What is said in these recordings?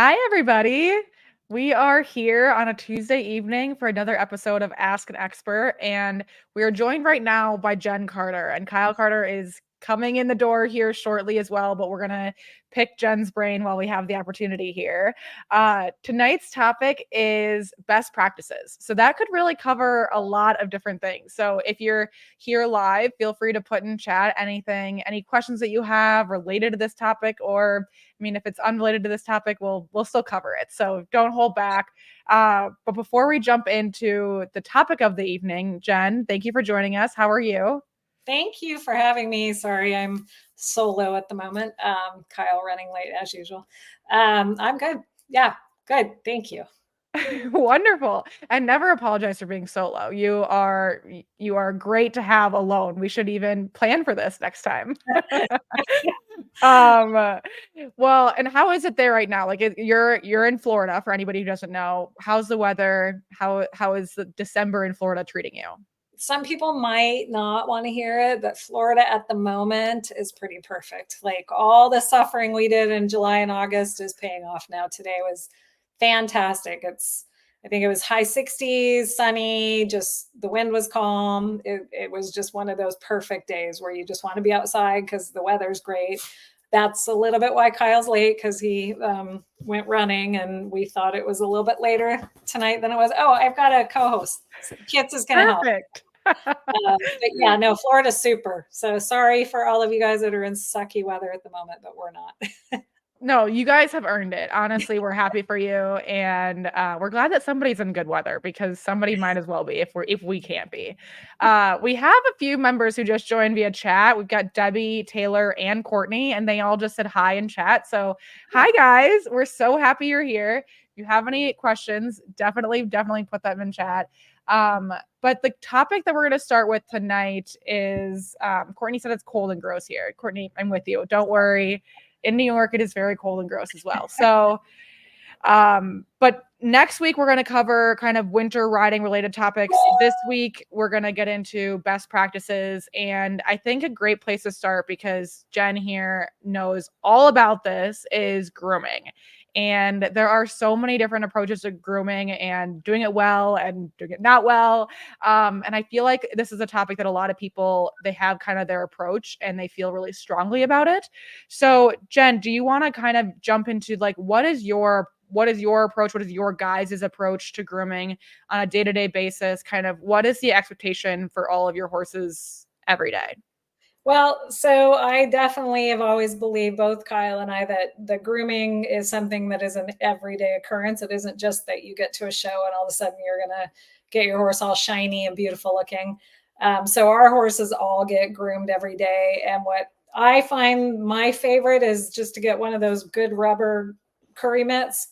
Hi, everybody. We are here on a Tuesday evening for another episode of Ask an Expert, and we are joined right now by Jen Carter. And Kyle Carter is coming in the door here shortly as well, but we're going to pick Jen's brain while we have the opportunity here. Tonight's topic is best practices. So that could really cover a lot of different things. So if you're here live, feel free to put in chat any questions that you have related to this topic, or if it's unrelated to this topic, we'll still cover it. So don't hold back. But before we jump into the topic of the evening, Jen, thank you for joining us. How are you? Thank you for having me. Sorry, I'm solo at the moment. Kyle running late as usual. I'm good. Yeah, good. Thank you. Wonderful. And never apologize for being solo. You are great to have alone. We should even plan for this next time. Well, and how is it there right now? Like you're in Florida, for anybody who doesn't know. How's the weather? How is the December in Florida treating you? Some people might not want to hear it, but Florida at the moment is pretty perfect. Like all the suffering we did in July and August is paying off now. Today was fantastic. I think it was high 60s, sunny, just the wind was calm. It was just one of those perfect days where you just want to be outside because the weather's great. That's a little bit why Kyle's late, because he went running and we thought it was a little bit later tonight than it was. Oh, I've got a co-host. So Kits is going to help. Perfect. But yeah, no, Florida's super. So sorry for all of you guys that are in sucky weather at the moment, but we're not. No, you guys have earned it. Honestly, we're happy for you, and we're glad that somebody's in good weather, because somebody might as well be if we can't be. We have a few members who just joined via chat. We've got Debbie, Taylor, and Courtney, and they all just said hi in chat. So hi guys, we're so happy you're here. If you have any questions, definitely put them in chat. But the topic that we're going to start with tonight is Courtney said it's cold and gross here. Courtney, I'm with you. Don't worry. In New York, it is very cold and gross as well. So, but next week, we're going to cover kind of winter riding related topics. This week, we're going to get into best practices. And I think a great place to start, because Jen here knows all about this, is grooming. And there are so many different approaches to grooming, and doing it well and doing it not well. And I feel like this is a topic that a lot of people, they have kind of their approach and they feel really strongly about it. So Jen, do you want to kind of jump into like, what is your approach? What is your guys' approach to grooming on a day-to-day basis? Kind of what is the expectation for all of your horses every day? Well, so I definitely have always believed, both Kyle and I, that the grooming is something that is an everyday occurrence. It isn't just that you get to a show and all of a sudden you're going to get your horse all shiny and beautiful looking. So our horses all get groomed every day. And what I find my favorite is just to get one of those good rubber curry mitts.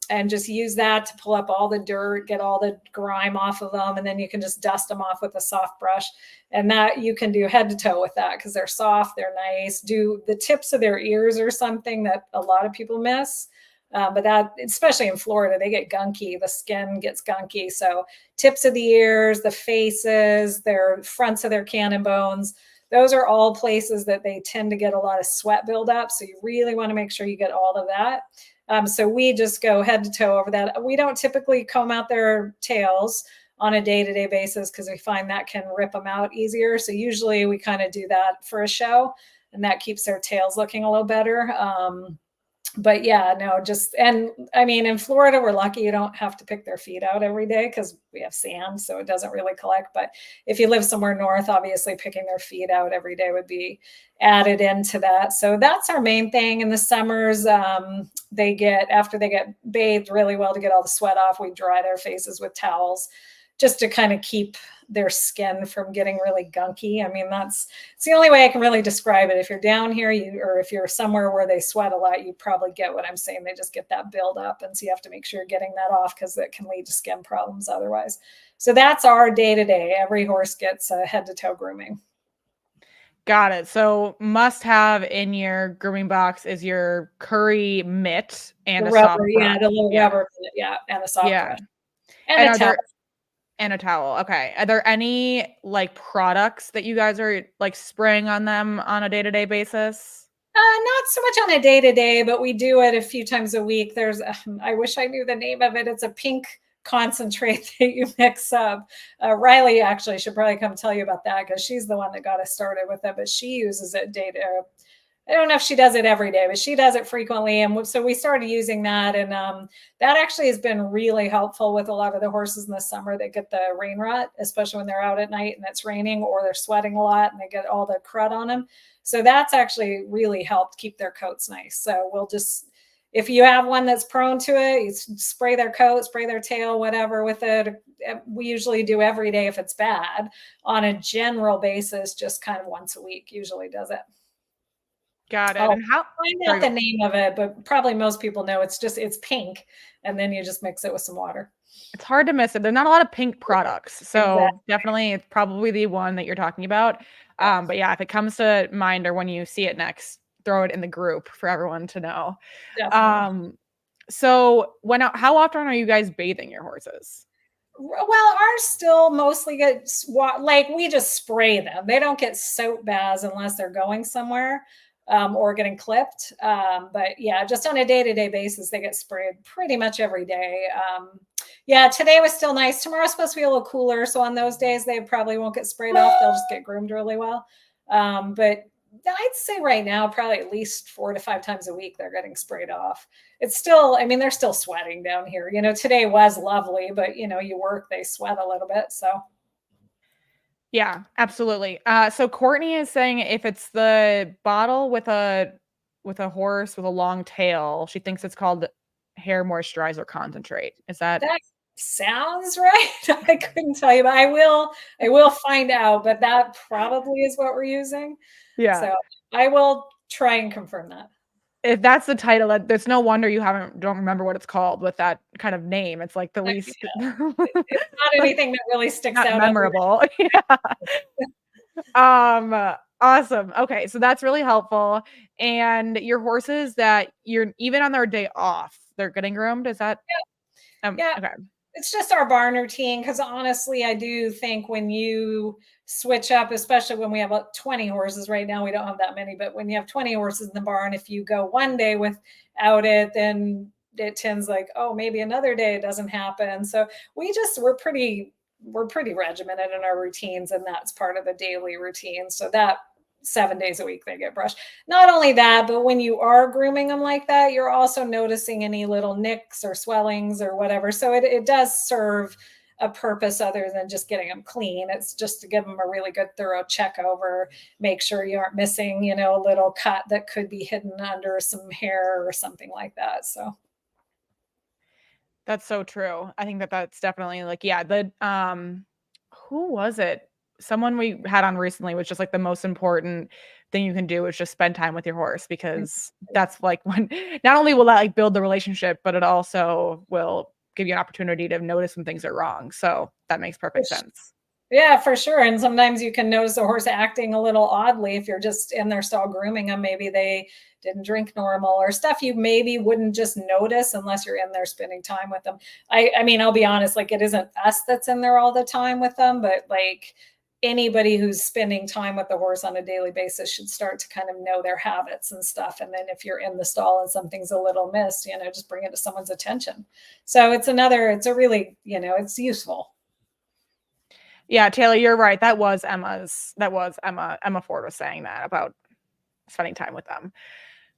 And just use that to pull up all the dirt, get all the grime off of them, and then you can just dust them off with a soft brush. And that you can do head to toe with that, because they're soft, they're nice. Do the tips of their ears or something that a lot of people miss. But that, especially in Florida, they get gunky. The skin gets gunky. So tips of the ears, the faces, their fronts of their cannon bones, those are all places that they tend to get a lot of sweat buildup. So you really want to make sure you get all of that. So we just go head to toe over that. We don't typically comb out their tails on a day-to-day basis, because we find that can rip them out easier. So usually we kind of do that for a show, and that keeps their tails looking a little better. But yeah, no, and I mean, in Florida, we're lucky you don't have to pick their feet out every day because we have sand, so it doesn't really collect. But if you live somewhere north, obviously picking their feet out every day would be added into that. So that's our main thing. In the summers, after they get bathed really well to get all the sweat off, we dry their faces with towels just to kind of keep their skin from getting really gunky. I mean, it's the only way I can really describe it. If you're down here, or if you're somewhere where they sweat a lot, you probably get what I'm saying. They just get that build up, and so you have to make sure you're getting that off, because it can lead to skin problems otherwise. So that's our day-to-day. Every horse gets a head-to-toe grooming. Got it. So must have in your grooming box is your curry mitt and the a rubber, soft brush. the little rubber, and a soft brush. And a towel. And a towel. Okay. Are there any like products that you guys are like spraying on them on a day-to-day basis? Not so much on a day to day, but we do it a few times a week. There's, I wish I knew the name of it. It's a pink concentrate that you mix up. Riley actually should probably come tell you about that because she's the one that got us started with it, but she uses it day to, I don't know if she does it every day, but she does it frequently. And so we started using that. And that actually has been really helpful with a lot of the horses in the summer that get the rain rut, especially when they're out at night and it's raining or they're sweating a lot and they get all the crud on them. So that's actually really helped keep their coats nice. So we'll just, if you have one that's prone to it, you spray their coat, spray their tail, whatever with it. We usually do every day if it's bad. On a general basis, just kind of once a week usually does it. Got it. I'll And how find out the name of it, but probably most people know it's pink, and then you just mix it with some water. it's hard to miss it. There's not a lot of pink products. So Exactly. definitely it's probably the one that you're talking about. Yeah, But yeah, if it comes to mind or when you see it next, throw it in the group for everyone to know. definitely. So how often are you guys bathing your horses? Well, ours still mostly get like we just spray them. They don't get soap baths unless they're going somewhere or getting clipped. But yeah, just on a day-to-day basis, they get sprayed pretty much every day. Yeah, today was still nice. Tomorrow's supposed to be a little cooler, so on those days they probably won't get sprayed off. They'll just get groomed really well. But I'd say right now, probably at least 4 to 5 times a week, they're getting sprayed off. It's still, I mean, they're still sweating down here. Today was lovely, but you work, they sweat a little bit. So Yeah, absolutely. So Courtney is saying if it's the bottle with a horse with a long tail, she thinks it's called hair moisturizer concentrate. Is that that sounds right. I couldn't tell you, but I will find out, but that probably is what we're using. yeah. So I will try and confirm that. If that's the title, there's no wonder you don't remember what it's called with that kind of name. It's like the least It's not anything that really sticks not out. memorable. Yeah. Awesome. Okay, so that's really helpful. And your horses that you're even on their day off, they're getting groomed. Is that Yeah, okay? it's just our barn routine because honestly, I do think when you switch up, especially when we have 20 horses right now, we don't have that many, but when you have 20 horses in the barn, if you go one day without it, then it tends like, oh, maybe another day it doesn't happen. So we're pretty regimented in our routines, and that's part of the daily routine. So that 7 days a week they get brushed. Not only that, but when you are grooming them like that, you're also noticing any little nicks or swellings or whatever. So it does serve a purpose other than just getting them clean. It's just to give them a really good thorough check over, make sure you aren't missing, a little cut that could be hidden under some hair or something like that. So That's so true. I think that that's definitely like, yeah, who was it? Someone we had on recently was just like the most important thing you can do is just spend time with your horse because that's like when not only will that like build the relationship, but it also will give you an opportunity to notice when things are wrong. So that makes perfect sense. yeah, for sure. And sometimes you can notice a horse acting a little oddly if you're just in their stall grooming them. Maybe they didn't drink normal or stuff you maybe wouldn't just notice unless you're in there spending time with them. I mean, I'll be honest, like it isn't us that's in there all the time with them, but like anybody who's spending time with the horse on a daily basis should start to kind of know their habits and stuff. And then if you're in the stall and something's a little missed, just bring it to someone's attention. So it's a really, it's useful. Yeah, Taylor, you're right. Emma Ford was saying that about spending time with them.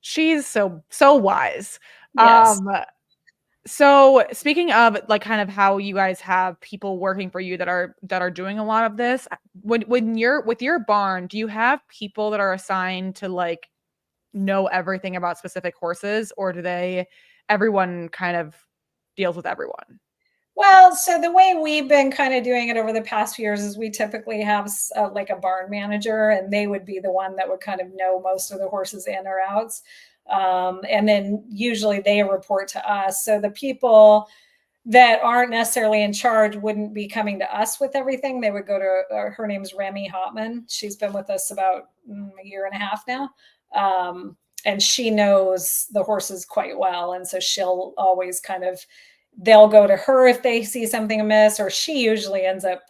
She's so wise. Yes. So speaking of like kind of how you guys have people working for you that are doing a lot of this, when you're with your barn, do you have people that are assigned to like know everything about specific horses, or everyone kind of deals with everyone? Well, so the way we've been kind of doing it over the past few years is we typically have like a barn manager, and they would be the one that would kind of know most of the horses in or outs. And then usually they report to us. So the people that aren't necessarily in charge wouldn't be coming to us with everything. They would go to, her name's Remy Hopman. She's been with us about a year and a half now. And she knows the horses quite well. And so she'll always they'll go to her if they see something amiss, or she usually ends up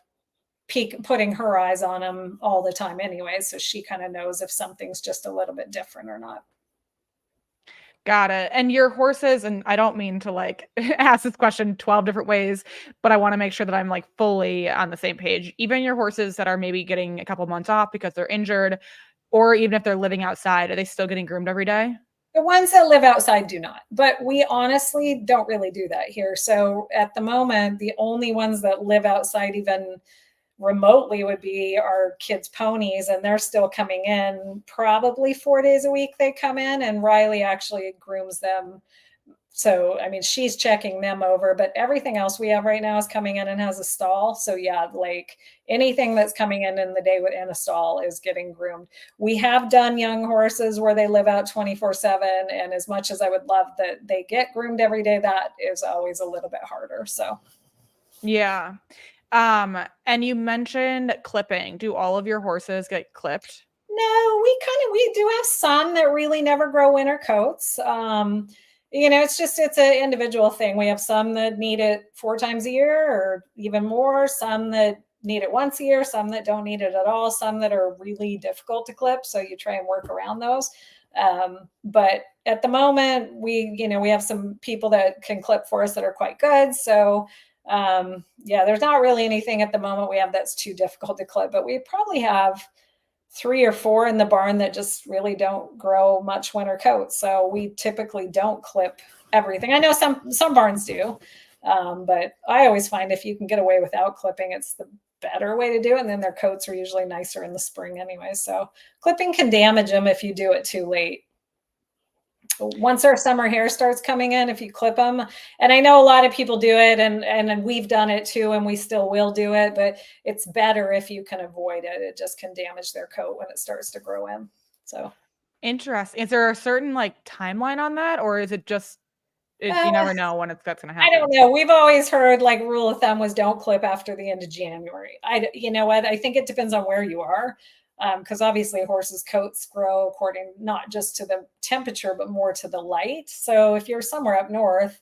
putting her eyes on them all the time anyway. So she kind of knows if something's just a little bit different or not. Got it. And your horses, and I don't mean to like ask this question 12 different ways, but I want to make sure that I'm like fully on the same page. Even your horses that are maybe getting a couple months off because they're injured, or even if they're living outside, are they still getting groomed every day? The ones that live outside do not, but we honestly don't really do that here. So at the moment, the only ones that live outside even remotely would be our kids' ponies, and they're still coming in probably 4 days a week. They come in, and Riley actually grooms them. So, I mean, she's checking them over, but everything else we have right now is coming in and has a stall. So, yeah, like anything that's coming in the day in a stall is getting groomed. We have done young horses where they live out 24/7. And as much as I would love that they get groomed every day, that is always a little bit harder. So, Yeah. And you mentioned clipping. Do all of your horses get clipped? no, we do have some that really never grow winter coats. It's an individual thing. We have some that need it 4 times a year or even more, some that need it once a year, some that don't need it at all, some that are really difficult to clip. So you try and work around those. But at the moment, we have some people that can clip for us that are quite good. So yeah, there's not really anything at the moment we have that's too difficult to clip, but we probably have 3 or 4 in the barn that just really don't grow much winter coats. So we typically don't clip everything. I know some barns do, but I always find if you can get away without clipping, it's the better way to do it. And then their coats are usually nicer in the spring anyway. So clipping can damage them if you do it too late. Once our summer hair starts coming in, if you clip them, and I know a lot of people do it, and we've done it too, and we still will do it, but it's better if you can avoid it. It just can damage their coat when it starts to grow in. So Interesting. Is there a certain like timeline on that, or is it just you uh, never know when that's going to I don't happen? know. We've always heard like rule of thumb was don't clip after the end of January. You know what? I think it depends on where you are, because obviously horses' coats grow according not just to the temperature but more to the light. So if you're somewhere up north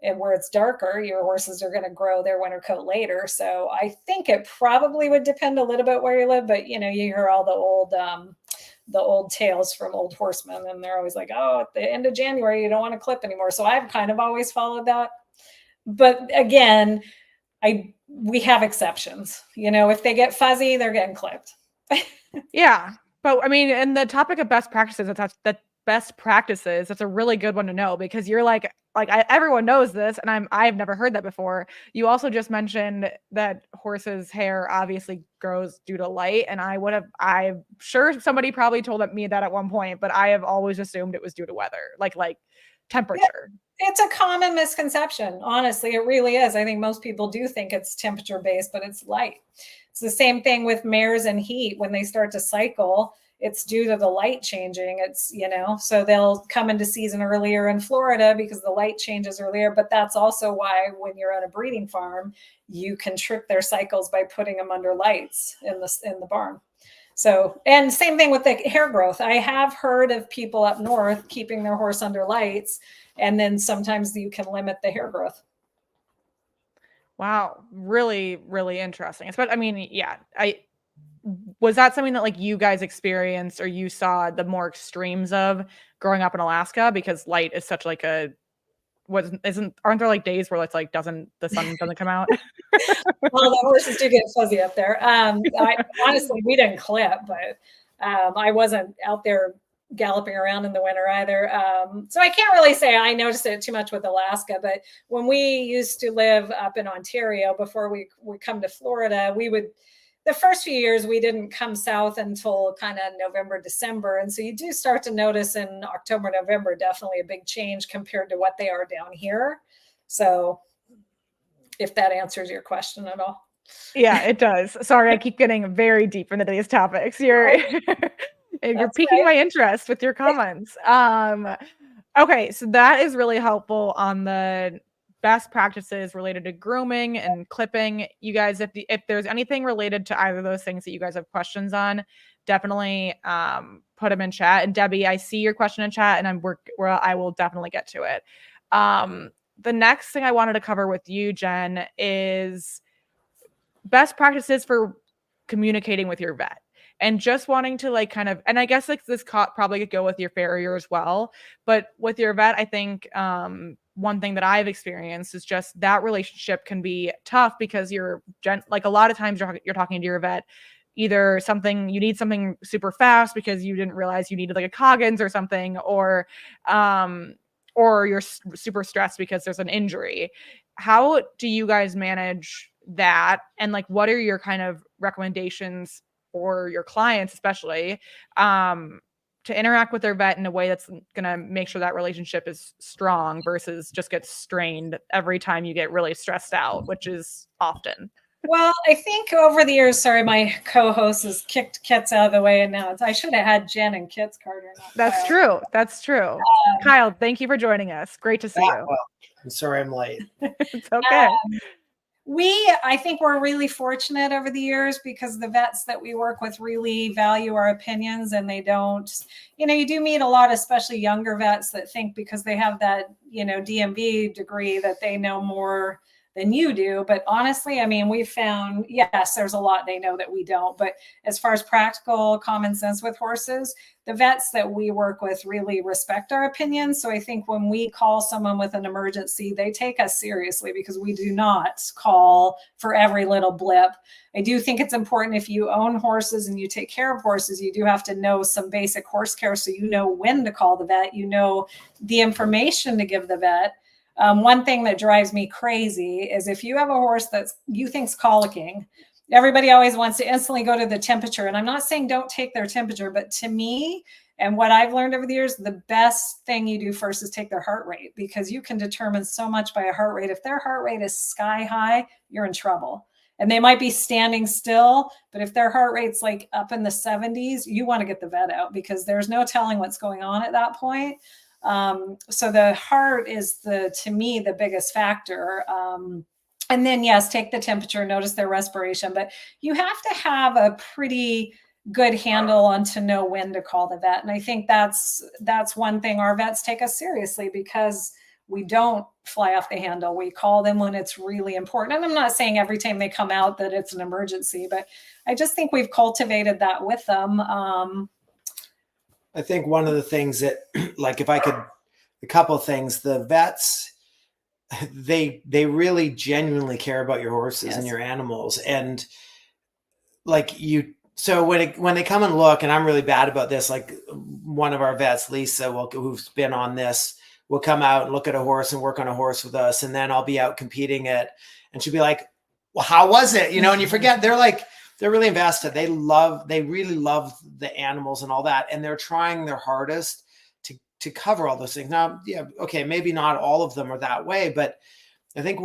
and where it's darker, your horses are going to grow their winter coat later. So I think it probably would depend a little bit where you live, but you hear all the old tales from old horsemen, and they're always like, oh, at the end of January you don't want to clip anymore. So I've kind of always followed that, but again, we have exceptions. If they get fuzzy, they're getting clipped. Yeah. But I mean, and the topic of best practices, that best practices, that's a really good one to know because you're everyone knows this, and I've never heard that before. You also just mentioned that horses' hair obviously grows due to light, and I'm sure somebody probably told me that at one point, but I have always assumed it was due to weather, like Yeah, temperature. it's a common misconception. Honestly, it really is. I think most people do think it's temperature based, but it's light. It's the same thing with mares and heat. When they start to cycle, it's due to the light changing. So they'll come into season earlier in Florida because the light changes earlier. But that's also why when you're on a breeding farm, you can trip their cycles by putting them under lights in the barn. So, and same thing with the hair growth. I have heard of people up north keeping their horse under lights, and then sometimes you can limit the hair growth. Wow, really, really interesting. I mean, yeah, I was that something that like you guys experienced or you saw the more extremes of growing up in Alaska because light is such like a was isn't aren't there like days where it's like doesn't the sun doesn't come out? Well, the horses do get fuzzy up there. Honestly, we didn't clip, but I wasn't out there galloping around in the winter either. So I can't really say I noticed it too much with Alaska, but when we used to live up in Ontario before we come to Florida, the first few years we didn't come south until kind of November, December. And so you do start to notice in October, November, definitely a big change compared to what they are down here. So if that answers your question at all. Yeah, it does. Sorry, I keep getting very deep into these topics. You're Oh, you're that's piquing right. my interest with your comments. Okay, so that is really helpful on the best practices related to grooming and clipping. You guys, if there's anything related to either of those things that you guys have questions on, definitely put them in chat. And Debbie, I see your question in chat, and I will definitely get to it. The next thing I wanted to cover with you, Jen, is best practices for communicating with your vet. and just wanting to like kind of, and I guess like this probably could go with your farrier as well, but with your vet, I think one thing that I've experienced is just that relationship can be tough because like a lot of times you're talking to your vet, either you need something super fast because you didn't realize you needed like a Coggins or something, or you're super stressed because there's an injury. How do you guys manage that? And like, what are your kind of recommendations for your clients, especially, to interact with their vet in a way that's going to make sure that relationship is strong versus just get strained every time you get really stressed out, which is often. Well, I think over the years, sorry, my co-host has kicked Kits out of the way, and now I should have had Jen and Kit's Carter. That's true. That's true. Kyle, thank you for joining us. Great to see you. Well, I'm sorry I'm late. It's okay. I think we're really fortunate over the years because the vets that we work with really value our opinions, and they don't, you do meet a lot, especially younger vets that think because they have that, DMV degree that they know more than you do. But honestly, I mean, we've found, yes, there's a lot they know that we don't. But as far as practical common sense with horses, the vets that we work with really respect our opinions. So I think when we call someone with an emergency, they take us seriously because we do not call for every little blip. I do think it's important if you own horses and you take care of horses, you do have to know some basic horse care. So you know when to call the vet, you know the information to give the vet. One thing that drives me crazy is if you have a horse that you think's colicking, everybody always wants to instantly go to the temperature. And I'm not saying don't take their temperature, but to me, and what I've learned over the years, the best thing you do first is take their heart rate, because you can determine so much by a heart rate. If their heart rate is sky high, you're in trouble. And they might be standing still, but if their heart rate's like up in the 70s, you want to get the vet out because there's no telling what's going on at that point. So the heart is to me, the biggest factor. And then yes, take the temperature, notice their respiration, but you have to have a pretty good handle on to know when to call the vet. And I think that's one thing our vets take us seriously because we don't fly off the handle. We call them when it's really important. And I'm not saying every time they come out that it's an emergency, but I just think we've cultivated that with them. I think one of the things that, like, if I could, a couple of things, the vets, they really genuinely care about your horses and your animals. And like so when they come and look, and I'm really bad about this, like one of our vets, Lisa, who's been on this, will come out and look at a horse and work on a horse with us. And then I'll be out competing it. And she'll be like, well, how was it? And you forget, they're really invested. They really love the animals and all that. And they're trying their hardest to cover all those things. Now, yeah, okay, maybe not all of them are that way, but I think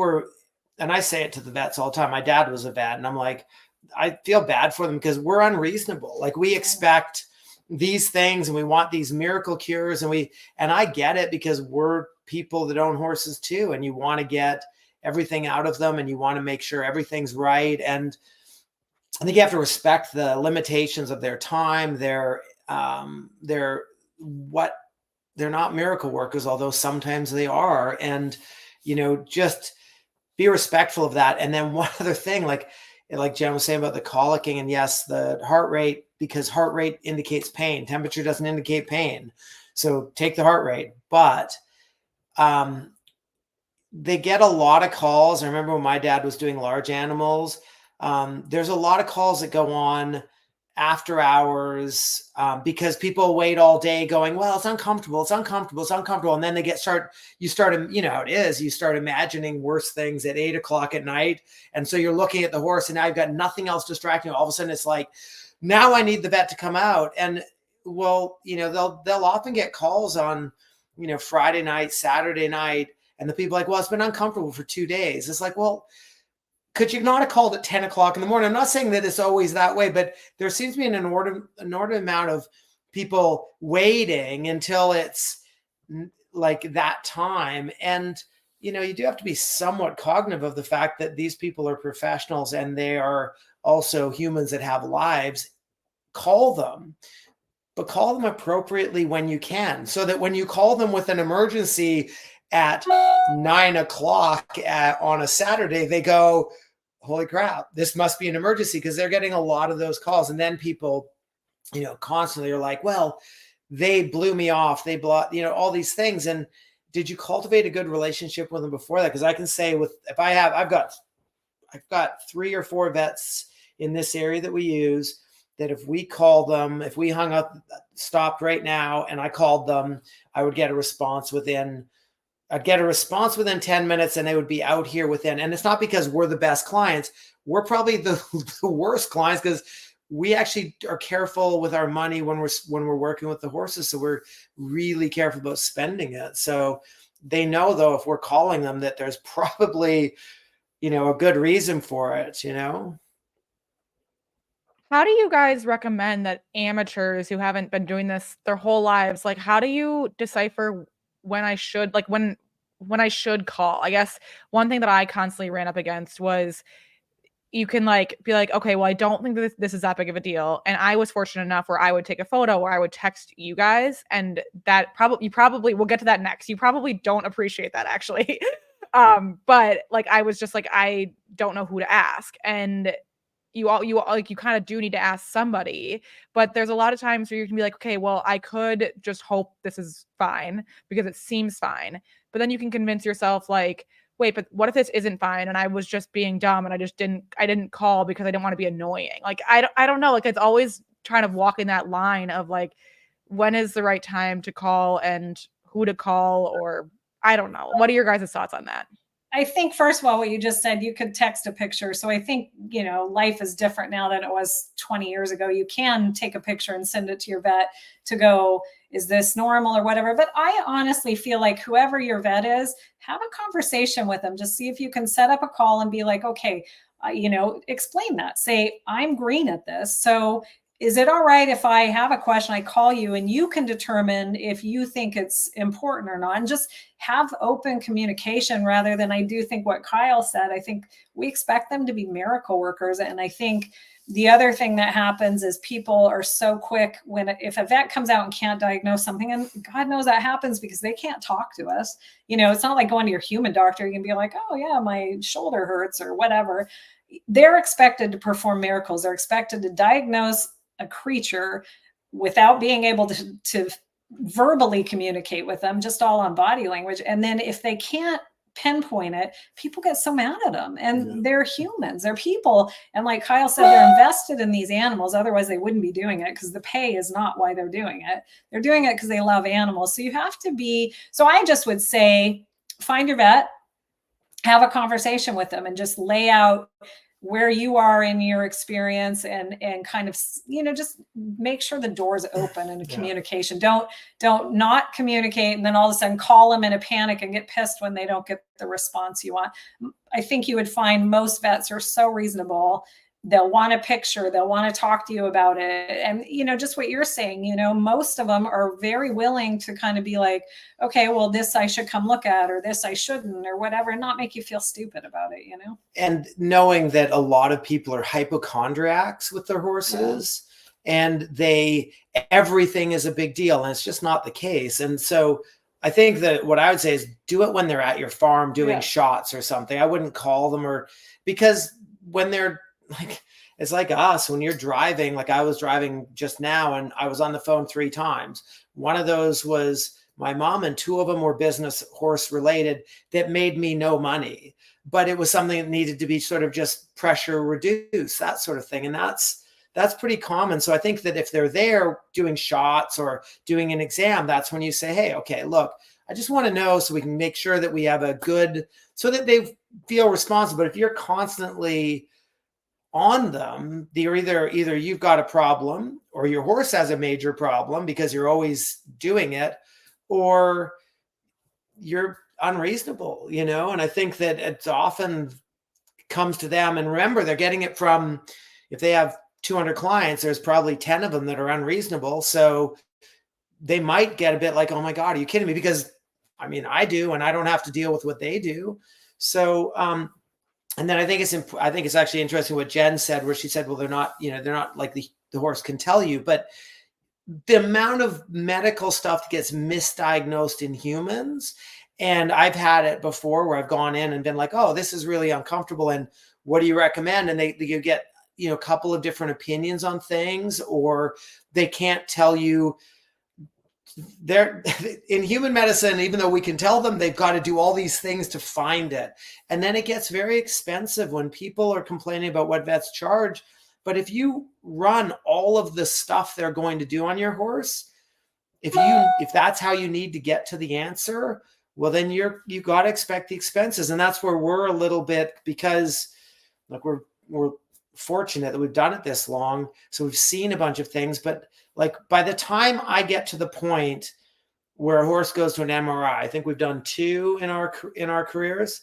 and I say it to the vets all the time. My dad was a vet, and I'm like, I feel bad for them because we're unreasonable. Like, we expect these things and we want these miracle cures, and I get it because we're people that own horses too. And you want to get everything out of them and you want to make sure everything's right. And I think you have to respect the limitations of their time. They're not miracle workers, although sometimes they are. And, just be respectful of that. And then one other thing, like Jen was saying about the colicking, and yes, the heart rate, because heart rate indicates pain. Temperature doesn't indicate pain. So take the heart rate. But they get a lot of calls. I remember when my dad was doing large animals, there's a lot of calls that go on after hours because people wait all day going, well, it's uncomfortable. And then you start imagining worse things at 8:00 at night. And so you're looking at the horse and now you've got nothing else distracting you. All of a sudden it's like, now I need the vet to come out. And well, they'll often get calls on, Friday night, Saturday night. And the people are like, well, it's been uncomfortable for 2 days. It's like, well, could you not have called at 10:00 in the morning? I'm not saying that it's always that way, but there seems to be an inordinate amount of people waiting until it's like that time. And, you do have to be somewhat cognitive of the fact that these people are professionals and they are also humans that have lives. Call them, but call them appropriately when you can, so that when you call them with an emergency at 9:00 on a Saturday, they go, holy crap, this must be an emergency, because they're getting a lot of those calls. And then people constantly are like, well, they blew me off. They blocked, all these things. And did you cultivate a good relationship with them before that? Because I can say I've got 3 or 4 vets in this area that we use, that if we call them, if we hung up, stopped right now, and I called them, I'd get a response within 10 minutes, and they would be out here within. And it's not because we're the best clients. We're probably the worst clients, because we actually are careful with our money when we're working with the horses. So we're really careful about spending it. So they know, though, if we're calling them, that there's probably, a good reason for it, How do you guys recommend that amateurs who haven't been doing this their whole lives, like, how do you decipher when I should, like, when I should call? I guess one thing that I constantly ran up against was you can, like, be like, "Okay, well, I don't think that this is that big of a deal," and I was fortunate enough where I would take a photo or I would text you guys, and that probably we'll get to that next. You probably don't appreciate that, actually. But, like, I was just like, "I don't know who to ask," and you kinda do need to ask somebody, but there's a lot of times where you can be like, "Okay, well, I could just hope this is fine because it seems fine." But then you can convince yourself like, "Wait, but what if this isn't fine and I was just being dumb and I didn't call because I didn't wanna be annoying?" Like, I don't know, like, it's always trying to walk in that line of, like, when is the right time to call and who to call, or I don't know. What are your guys' thoughts on that? I think, first of all, what you just said, you could text a picture. So I think, life is different now than it was 20 years ago. You can take a picture and send it to your vet to go, is this normal or whatever? But I honestly feel like whoever your vet is, have a conversation with them. Just see if you can set up a call and be like, okay, explain that. Say, I'm green at this. So is it all right if I have a question, I call you and you can determine if you think it's important or not, and just have open communication rather than, I do think what Kyle said, I think we expect them to be miracle workers. And I think the other thing that happens is people are so quick if a vet comes out and can't diagnose something, and God knows that happens because they can't talk to us. It's not like going to your human doctor. You can be like, oh yeah, my shoulder hurts or whatever. They're expected to perform miracles. They're expected to diagnose a creature without being able to verbally communicate with them, just all on body language. And then if they can't pinpoint it, people get so mad at them. And they're humans, they're people. And like Kyle said, they're invested in these animals. Otherwise they wouldn't be doing it, because the pay is not why they're doing it. They're doing it because they love animals. So you have to be, so I just would say, find your vet, have a conversation with them, and just lay out where you are in your experience, and kind of, just make sure the door's open in communication. Don't not communicate and then all of a sudden call them in a panic and get pissed when they don't get the response you want. I think you would find most vets are so reasonable. They'll want a picture. They'll want to talk to you about it. And, just what you're saying, most of them are very willing to kind of be like, okay, well, this I should come look at, or this I shouldn't, or whatever, and not make you feel stupid about it, And knowing that a lot of people are hypochondriacs with their horses, and everything is a big deal, and it's just not the case. And so I think that what I would say is do it when they're at your farm doing shots or something. I wouldn't call them, because when they're like, it's like us when you're driving. Like I was driving just now and I was on the phone 3 times. One of those was my mom, and 2 of them were business horse related that made me no money, but it was something that needed to be sort of just pressure reduced, that sort of thing. And that's pretty common. So I think that if they're there doing shots or doing an exam, that's when you say, hey, okay, look, I just want to know so we can make sure that we have so that they feel responsible. But if you're constantly on them, they're either you've got a problem, or your horse has a major problem because you're always doing it, or you're unreasonable, and I think that it often comes to them. And remember, they're getting it from, if they have 200 clients, there's probably 10 of them that are unreasonable. So they might get a bit like, oh my God, are you kidding me? Because I do, and I don't have to deal with what they do. So, and then I think it's actually interesting what Jen said, where she said, well, they're not like the horse can tell you, but the amount of medical stuff that gets misdiagnosed in humans. And I've had it before where I've gone in and been like, oh, this is really uncomfortable, and what do you recommend? And you get a couple of different opinions on things, or they can't tell you. They're in human medicine, even though we can tell them, they've got to do all these things to find it. And then it gets very expensive when people are complaining about what vets charge. But if you run all of the stuff they're going to do on your horse, if that's how you need to get to the answer, well, then you got to expect the expenses. And that's where we're a little bit, because like we're fortunate that we've done it this long. So we've seen a bunch of things, but like by the time I get to the point where a horse goes to an MRI, I think we've done 2 in our careers.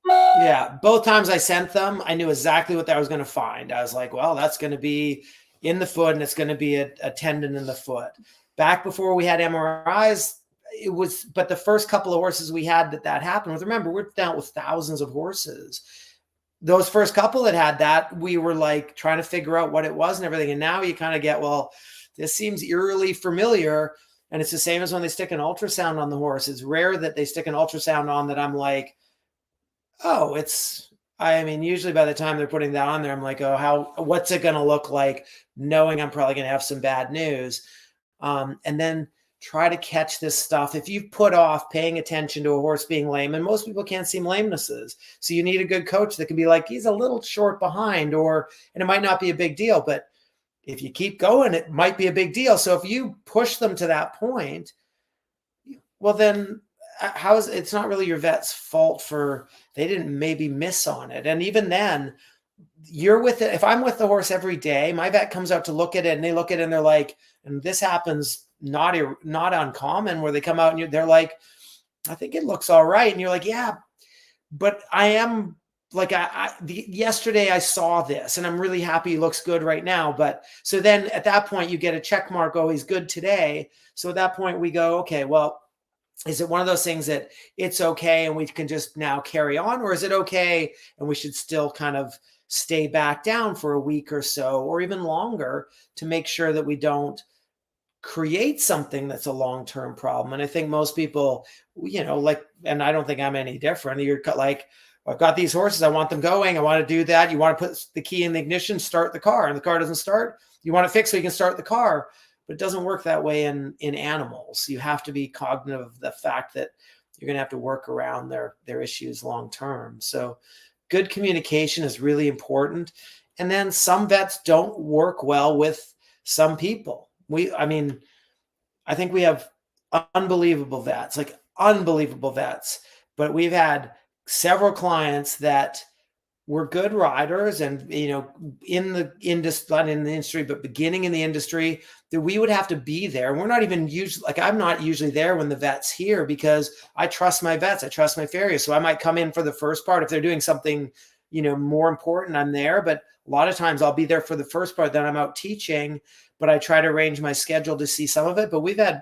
Yeah, both times I sent them, I knew exactly what I was going to find. I was like, well, that's going to be in the foot, and it's going to be a tendon in the foot. Back before we had MRIs, it was, but the first couple of horses we had that happened with, remember, we're dealt with thousands of horses. Those first couple that had that, we were like trying to figure out what it was and everything. And now you kind of get, well, this seems eerily familiar. And it's the same as when they stick an ultrasound on the horse. It's rare that they stick an ultrasound on that I'm like, oh, usually by the time they're putting that on there, I'm like, oh, what's it going to look like, knowing I'm probably going to have some bad news. And then try to catch this stuff. If you've put off paying attention to a horse being lame, and most people can't see lamenesses. So you need a good coach that can be like, he's a little short behind, and it might not be a big deal, but if you keep going, it might be a big deal. So if you push them to that point, well, then it's not really your vet's fault for, they didn't maybe miss on it. And even then, you're with it. If I'm with the horse every day, my vet comes out to look at it, and they look at it and they're like, and this happens not uncommon, where they come out and they're like, I think it looks all right. And you're like, yeah, but I am like, yesterday I saw this and I'm really happy he looks good right now. But so then at that point you get a check mark. Oh, he's good today. So at that point we go, okay, well, is it one of those things that it's okay and we can just now carry on, or is it okay and we should still kind of stay back down for a week or so, or even longer, to make sure that we don't create something that's a long-term problem? And I think most people, and I don't think I'm any different. You're like, I've got these horses, I want them going, I want to do that. You want to put the key in the ignition, start the car, and the car doesn't start. You want to fix so you can start the car, but it doesn't work that way in animals. You have to be cognizant of the fact that you're going to have to work around their issues long-term. So good communication is really important. And then some vets don't work well with some people. I think we have unbelievable vets, but we've had several clients that were good riders and, in the industry, not in the industry, but beginning in the industry, that we would have to be there. We're not even usually, I'm not usually there when the vet's here, because I trust my vets. I trust my farriers. So I might come in for the first part. If they're doing something, more important, I'm there. But a lot of times I'll be there for the first part, then I'm out teaching, but I try to arrange my schedule to see some of it. But we've had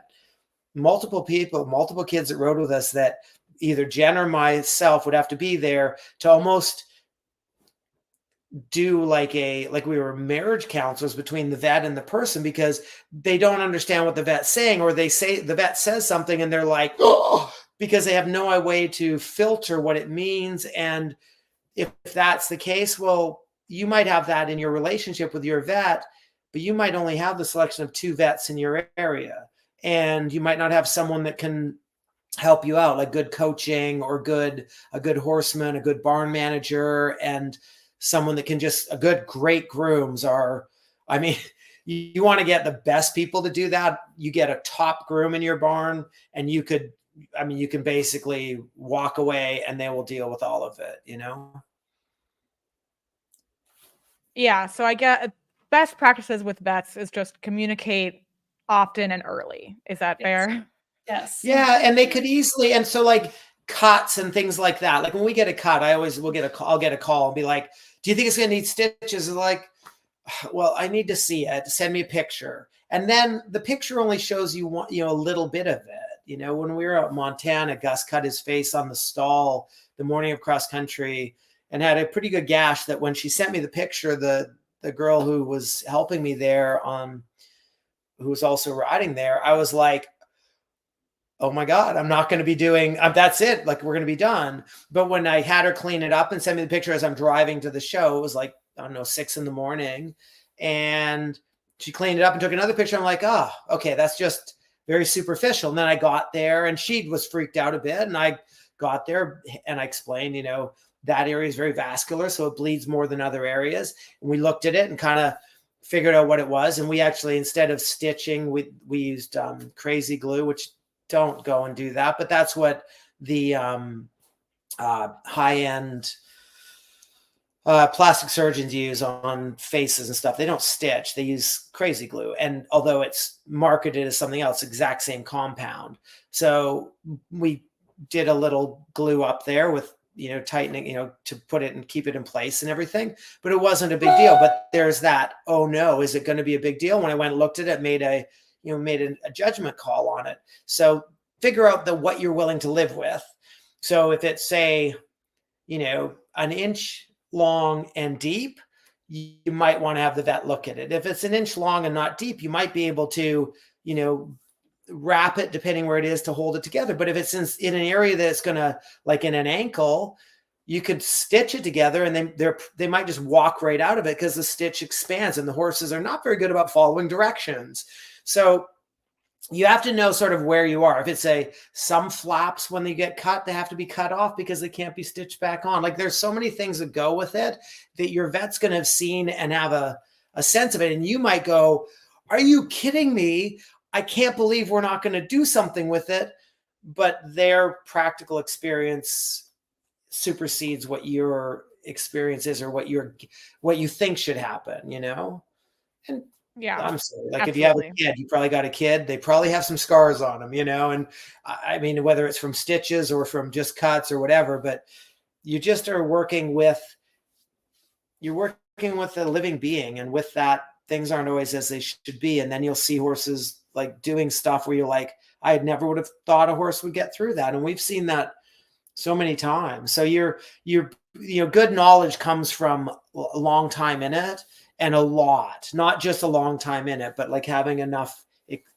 multiple kids that rode with us that either Jen or myself would have to be there to almost do like we were marriage counselors between the vet and the person, because they don't understand what the vet's saying, or the vet says something and they're like, oh, because they have no way to filter what it means. And if that's the case, well, you might have that in your relationship with your vet, but you might only have the selection of 2 vets in your area. And you might not have someone that can help you out, like good coaching, or a good horseman, a good barn manager, and someone that can great grooms are, you want to get the best people to do that. You get a top groom in your barn, and you can basically walk away and they will deal with all of it, Yeah. So I get best practices with vets is just communicate often and early. Is that fair? Yes. Yeah. And they could easily, and so like cuts and things like that. Like when we get a cut, I'll get a call and be like, do you think it's going to need stitches? And like, well, I need to see it. Send me a picture. And then the picture only shows you a little bit of it. When we were out in Montana, Gus cut his face on the stall the morning of cross country and had a pretty good gash that when she sent me the picture, the girl who was helping me there, who was also riding there, I was like, oh my God, I'm not going to be doing, that's it. Like, we're going to be done. But when I had her clean it up and send me the picture as I'm driving to the show, it was like, I don't know, 6 a.m. And she cleaned it up and took another picture. I'm like, oh, okay, that's just very superficial. And then I got there and she was freaked out a bit. And I got there and I explained, that area is very vascular, so it bleeds more than other areas. And we looked at it and kind of figured out what it was. And we actually, instead of stitching, we used crazy glue, which don't go and do that. But that's what the high-end plastic surgeons use on faces and stuff. They don't stitch, they use crazy glue. And although it's marketed as something else, exact same compound. So we did a little glue up there with, tightening, to put it and keep it in place and everything, but it wasn't a big deal. But there's that, oh no, is it going to be a big deal? When I went and looked at it, made a judgment call on it. So figure out what you're willing to live with. So if it's, say, an inch long and deep, you might want to have the vet look at it. If it's an inch long and not deep, you might be able to, wrap it depending where it is to hold it together. But if it's in an area that's going to, like in an ankle, you could stitch it together and they might just walk right out of it because the stitch expands, and the horses are not very good about following directions. So you have to know sort of where you are. If it's some flaps, when they get cut, they have to be cut off because they can't be stitched back on. Like, there's so many things that go with it that your vet's going to have seen and have a sense of it. And you might go, are you kidding me? I can't believe we're not going to do something with it. But their practical experience supersedes what your experience is or what you think should happen, And yeah, I'm sorry. Like, absolutely. if you have a kid, you probably got a kid, they probably have some scars on them, and I mean, whether it's from stitches or from just cuts or whatever, but you just are working with a living being, and with that, things aren't always as they should be. And then you'll see horses like doing stuff where you're like, I never would have thought a horse would get through that. And we've seen that so many times. So your good knowledge comes from a long time in it, and a lot, not just a long time in it, but like having enough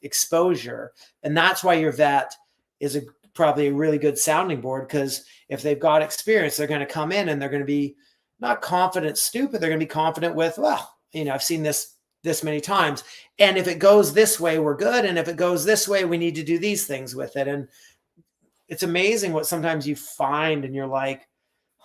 exposure. And that's why your vet is probably a really good sounding board, because if they've got experience, they're going to come in and they're going to be not confident, stupid. They're going to be confident with, well, I've seen this many times. And if it goes this way, we're good. And if it goes this way, we need to do these things with it. And it's amazing what sometimes you find and you're like,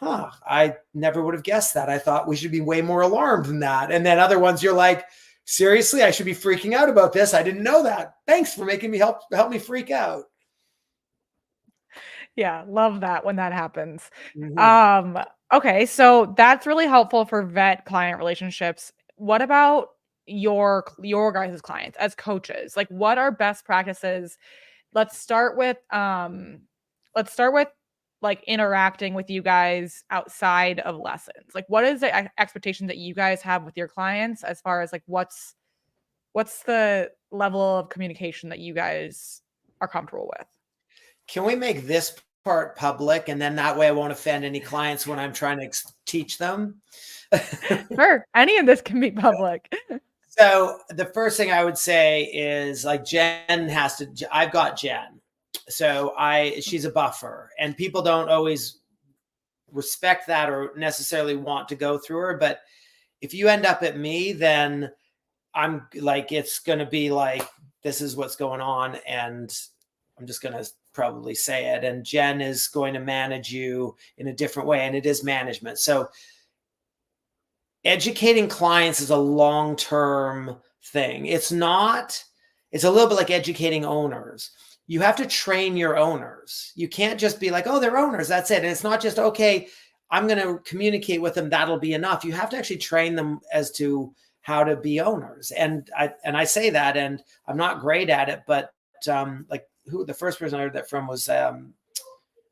I never would have guessed that. I thought we should be way more alarmed than that. And then other ones you're like, seriously, I should be freaking out about this. I didn't know that. Thanks for making me help me freak out. Yeah, love that when that happens. Mm-hmm. Okay, so that's really helpful for vet client relationships. What about your guys' clients as coaches? Like, what are best practices? Let's start with like interacting with you guys outside of lessons. Like, what is the expectation that you guys have with your clients as far as like what's the level of communication that you guys are comfortable with? Can we make this part public, and then that way I won't offend any clients when I'm trying to teach them? Sure, any of this can be public. So the first thing I would say is, like, I've got Jen. So she's a buffer, and people don't always respect that or necessarily want to go through her. But if you end up at me, then I'm like, it's going to be like, this is what's going on. And I'm just going to probably say it. And Jen is going to manage you in a different way. And it is management. So educating clients is a long-term thing. It's a little bit like educating owners. You have to train your owners. You can't just be like, oh, they're owners, that's it. And it's not just, okay, I'm going to communicate with them, that'll be enough. You have to actually train them as to how to be owners. And I say that, and I'm not great at it, but like the first person I heard that from was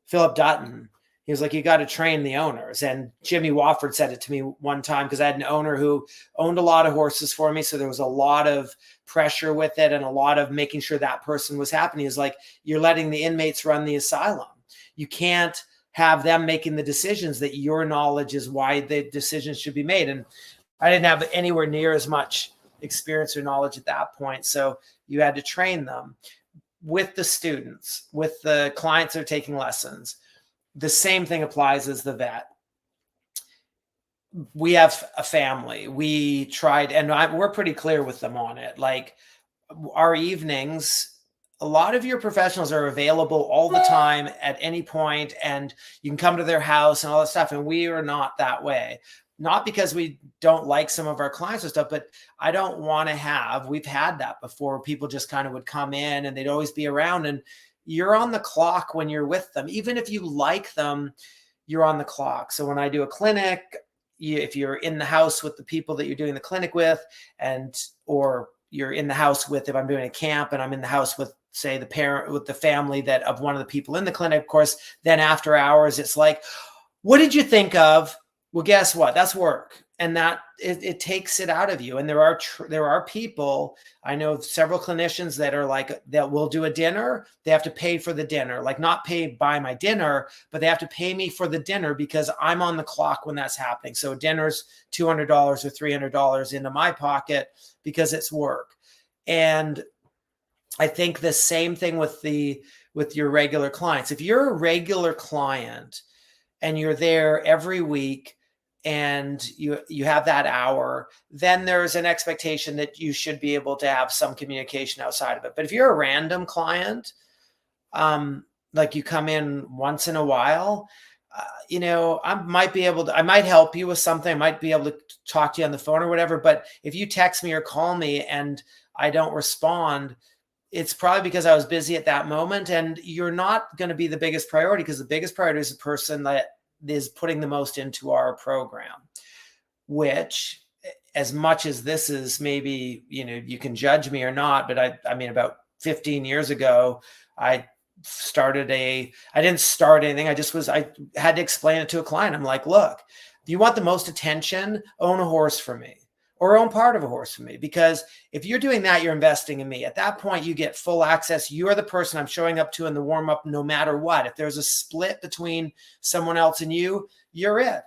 Philip Dutton. He was like, you got to train the owners. And Jimmy Wofford said it to me one time, because I had an owner who owned a lot of horses for me. So there was a lot of pressure with it and a lot of making sure that person was happy. He was like, you're letting the inmates run the asylum. You can't have them making the decisions. That your knowledge is why the decisions should be made. And I didn't have anywhere near as much experience or knowledge at that point. So you had to train them. With the students, with the clients that are taking lessons, the same thing applies as the vet. we have a family. We tried, and we're pretty clear with them on it. Like our evenings, a lot of your professionals are available all the time at any point, and you can come to their house and all that stuff. And we are not that way. Not because we don't like some of our clients and stuff, but I don't want to have, we've had that before. People just kind of would come in and they'd always be around, and you're on the clock when you're with them. Even if you like them, you're on the clock. So when I do a clinic, if you're in the house with the people that you're doing the clinic with, or you're in the house with, if I'm doing a camp and I'm in the house with, say, the parent, with the family that of one of the people in the clinic, of course, then after hours, it's like, what did you think of? Well, guess what? That's work. And that it takes it out of you. And there are people, I know several clinicians that are like, that will do a dinner. They have to pay for the dinner, like not pay by my dinner, but they have to pay me for the dinner because I'm on the clock when that's happening. So dinner's $200 or $300 into my pocket because it's work. And I think the same thing with your regular clients. If you're a regular client and you're there every week, and you have that hour, then there's an expectation that you should be able to have some communication outside of it. But if you're a random client, like you come in once in a while, I might help you with something. I might be able to talk to you on the phone or whatever. But if you text me or call me and I don't respond, it's probably because I was busy at that moment, and you're not going to be the biggest priority, because the biggest priority is the person that is putting the most into our program, which, as much as this is maybe, you can judge me or not, but I mean, about 15 years ago, I didn't start anything. I had to explain it to a client. I'm like, look, if you want the most attention, own a horse for me, or own part of a horse for me. Because if you're doing that, you're investing in me. At that point, you get full access. You are the person I'm showing up to in the warm-up, no matter what. If there's a split between someone else and you're it.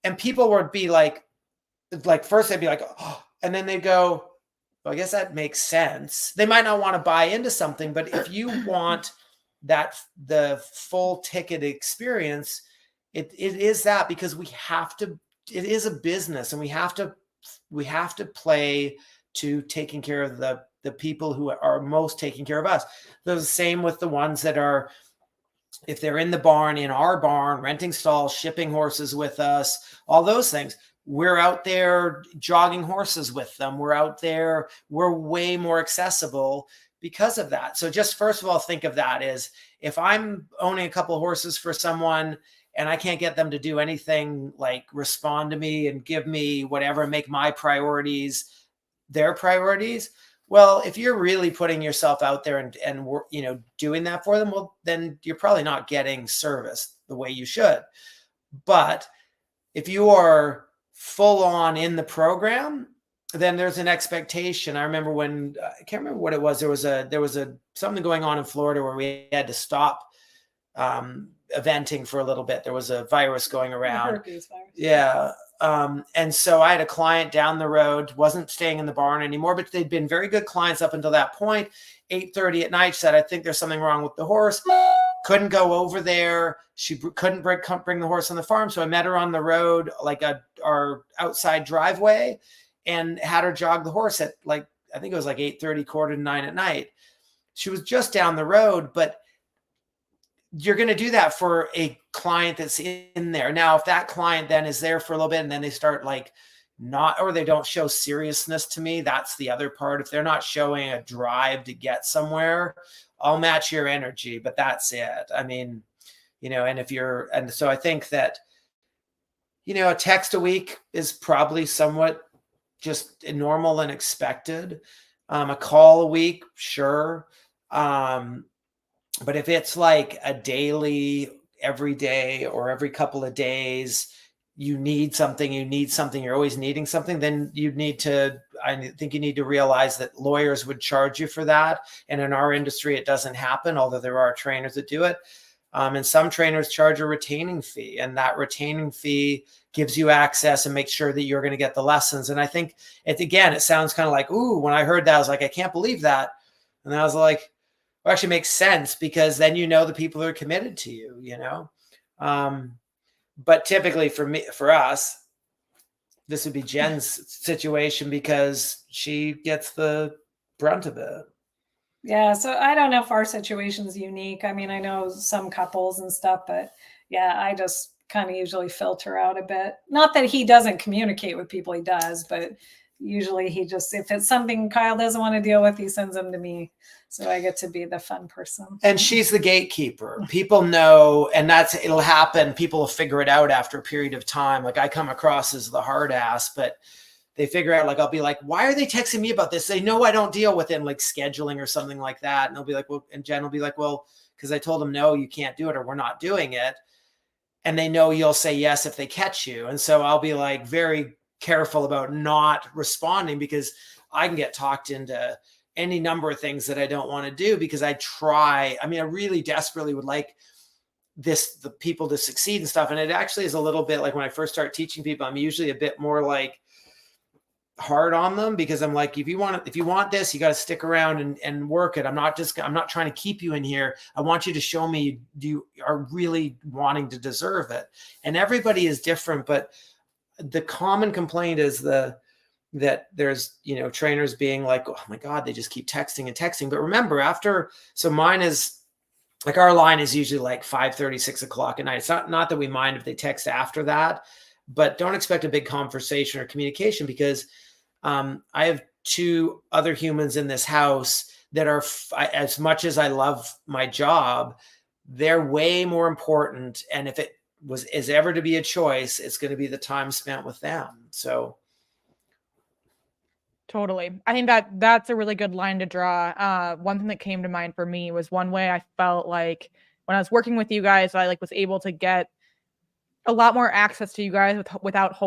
And people would be like first they'd be like, oh, and then they go, well, I guess that makes sense. They might not want to buy into something, but if you want the full ticket experience, it is that, because it is a business, and we have to play to taking care of the people who are most taking care of us. The same with the ones that are, if they're in the barn, in our barn, renting stalls, shipping horses with us, all those things. We're out there jogging horses with them. We're out there. We're way more accessible because of that. So just first of all, think of that as, if I'm owning a couple of horses for someone and I can't get them to do anything like respond to me and give me whatever, make my priorities their priorities. Well, if you're really putting yourself out there and doing that for them, well, then you're probably not getting service the way you should. But if you are full on in the program, then there's an expectation. I remember when, I can't remember what it was. There was something going on in Florida where we had to stop eventing for a little bit. There was a virus going around. Herpes virus. Yeah. And so I had a client down the road, wasn't staying in the barn anymore, but they'd been very good clients up until that point. 8:30 at night, said, I think there's something wrong with the horse. Couldn't go over there. She couldn't bring the horse on the farm. So I met her on the road, like our outside driveway, and had her jog the horse at I think it was 8:30, 8:45 at night. She was just down the road, but you're going to do that for a client that's in there. Now, if that client then is there for a little bit and then they start or they don't show seriousness to me, that's the other part. If they're not showing a drive to get somewhere, I'll match your energy, but that's it. I mean, and so I think that, a text a week is probably somewhat just normal and expected. A call a week, sure. But if it's like a daily, every day or every couple of days, you need something, you're always needing something, then I think you need to realize that lawyers would charge you for that. And in our industry, it doesn't happen, although there are trainers that do it. And some trainers charge a retaining fee, and that retaining fee gives you access and makes sure that you're going to get the lessons. And I think it sounds kind of like, ooh, when I heard that, I was like, I can't believe that. And I was like, well, actually makes sense, because then the people who are committed to you, But typically for us, this would be Jen's situation because she gets the brunt of it. Yeah, so I don't know if our situation's unique. I mean, I know some couples and stuff, but yeah, I just kind of usually filter out a bit. Not that he doesn't communicate with people, he does, but usually he just, if it's something Kyle doesn't want to deal with, he sends them to me. So I get to be the fun person. And she's the gatekeeper. People know, and it'll happen. People will figure it out after a period of time. Like I come across as the hard ass, but they figure out, like, I'll be like, why are they texting me about this? They know I don't deal with it, like scheduling or something like that. And they'll be like, well, and Jen will be like, well, because I told them, no, you can't do it, or we're not doing it. And they know you'll say yes if they catch you. And so I'll be like very careful about not responding, because I can get talked into any number of things that I don't want to do, because I really desperately would like the people to succeed and stuff. And it actually is a little bit like when I first start teaching people, I'm usually a bit more like hard on them, because I'm like, if you want this, you got to stick around and work it. I'm not trying to keep you in here. I want you to show me you are really wanting to deserve it. And everybody is different, but the common complaint is that there's, trainers being like, oh my God, they just keep texting and texting. But remember, so mine is like, our line is usually like 5:30, 6 o'clock at night. It's not that we mind if they text after that, but don't expect a big conversation or communication, because I have 2 other humans in this house that are, as much as I love my job, they're way more important. And if it is ever to be a choice, it's going to be the time spent with them. So. Totally. I think that's a really good line to draw. One thing that came to mind for me was one way I felt like when I was working with you guys, I was able to get a lot more access to you guys without